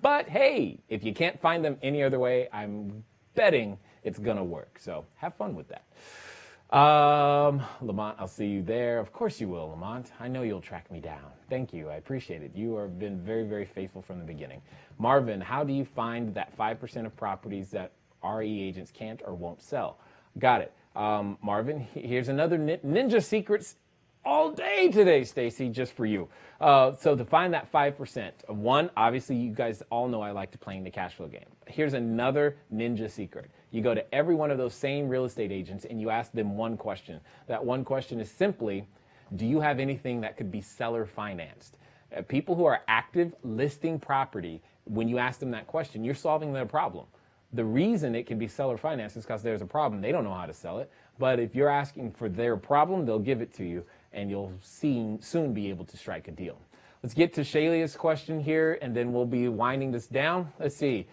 But hey, if you can't find them any other way, I'm betting it's gonna work. So have fun with that. Lamont, I'll see you there. Of course you will, Lamont. I know you'll track me down. Thank you. I appreciate it. You have been very, very faithful from the beginning. Marvin, how do you find that 5% of properties that RE agents can't or won't sell? Got it. Marvin, here's another ninja secrets all day today, Stacy, just for you. So to find that 5%, one, obviously you guys all know I like to play the cash flow game. Here's another ninja secret. You go to every one of those same real estate agents and you ask them one question. That one question is simply, do you have anything that could be seller financed? People who are active listing property, when you ask them that question, you're solving their problem. The reason it can be seller financed is because there's a problem. They don't know how to sell it. But if you're asking for their problem, they'll give it to you, and you'll soon be able to strike a deal. Let's get to Shaylia's question here, and then we'll be winding this down. Let's see.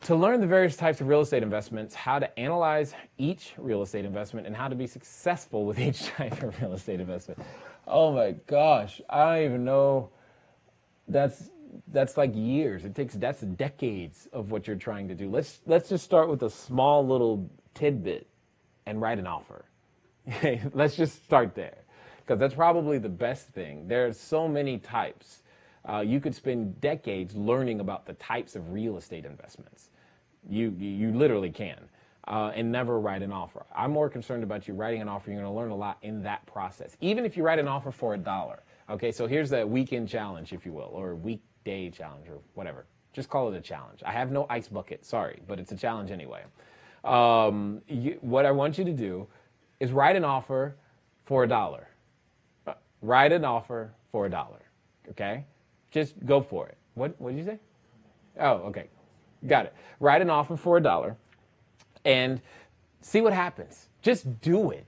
To learn the various types of real estate investments, how to analyze each real estate investment, and how to be successful with each type of real estate investment. Oh my gosh, I don't even know. That's like years. That's decades of what you're trying to do. Let's just start with a small little tidbit and write an offer. Let's just start there, because that's probably the best thing. There's so many types. You could spend decades learning about the types of real estate investments. You literally can, and never write an offer. I'm more concerned about you writing an offer. You're going to learn a lot in that process. Even if you write an offer for $1. Okay, so here's the weekend challenge, if you will, or weekday challenge, or whatever. Just call it a challenge. I have no ice bucket, sorry, but it's a challenge anyway. What I want you to do is write an offer for $1. Write an offer for $1. Okay? Just go for it. What did you say? Oh, okay. Got it. Write an offer for $1 and see what happens. Just do it.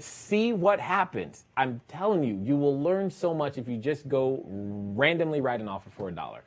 See what happens. I'm telling you, you will learn so much if you just go randomly write an offer for $1.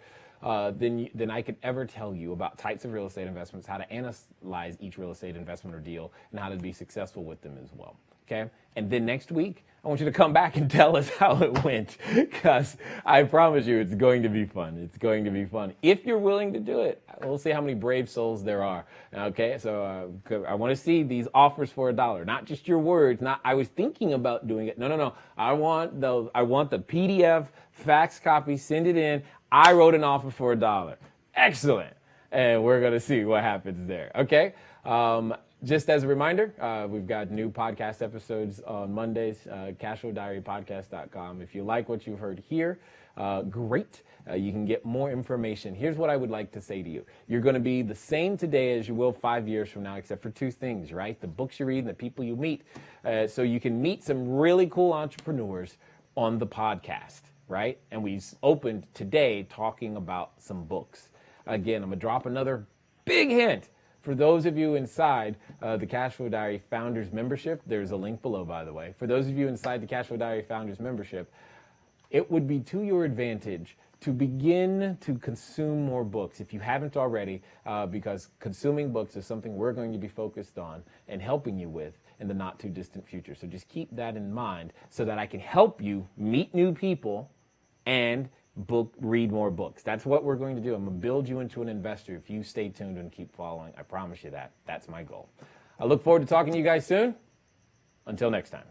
Than I could ever tell you about types of real estate investments, how to analyze each real estate investment or deal, and how to be successful with them as well. Okay? And then next week, I want you to come back and tell us how it went, because I promise you it's going to be fun. It's going to be fun. If you're willing to do it, we'll see how many brave souls there are. Okay? So I want to see these offers for $1, not just your words. Not I was thinking about doing it. No. I want the PDF, fax copy, send it in. I wrote an offer for $1. Excellent. And we're going to see what happens there. Okay? Just as a reminder, we've got new podcast episodes on Mondays, cashflowdiarypodcast.com. If you like what you've heard here, great. You can get more information. Here's what I would like to say to you. You're going to be the same today as you will 5 years from now, except for two things, right? The books you read and the people you meet. So you can meet some really cool entrepreneurs on the podcast, right? And we opened today talking about some books. Again, I'm going to drop another big hint For those of you inside the Cashflow Diary Founders membership, there's a link below, by the way. For those of you inside the Cashflow Diary Founders membership, it would be to your advantage to begin to consume more books if you haven't already, because consuming books is something we're going to be focused on and helping you with in the not too distant future. So just keep that in mind so that I can help you meet new people and read more books. That's what we're going to do. I'm going to build you into an investor if you stay tuned and keep following. I promise you that. That's my goal. I look forward to talking to you guys soon. Until next time.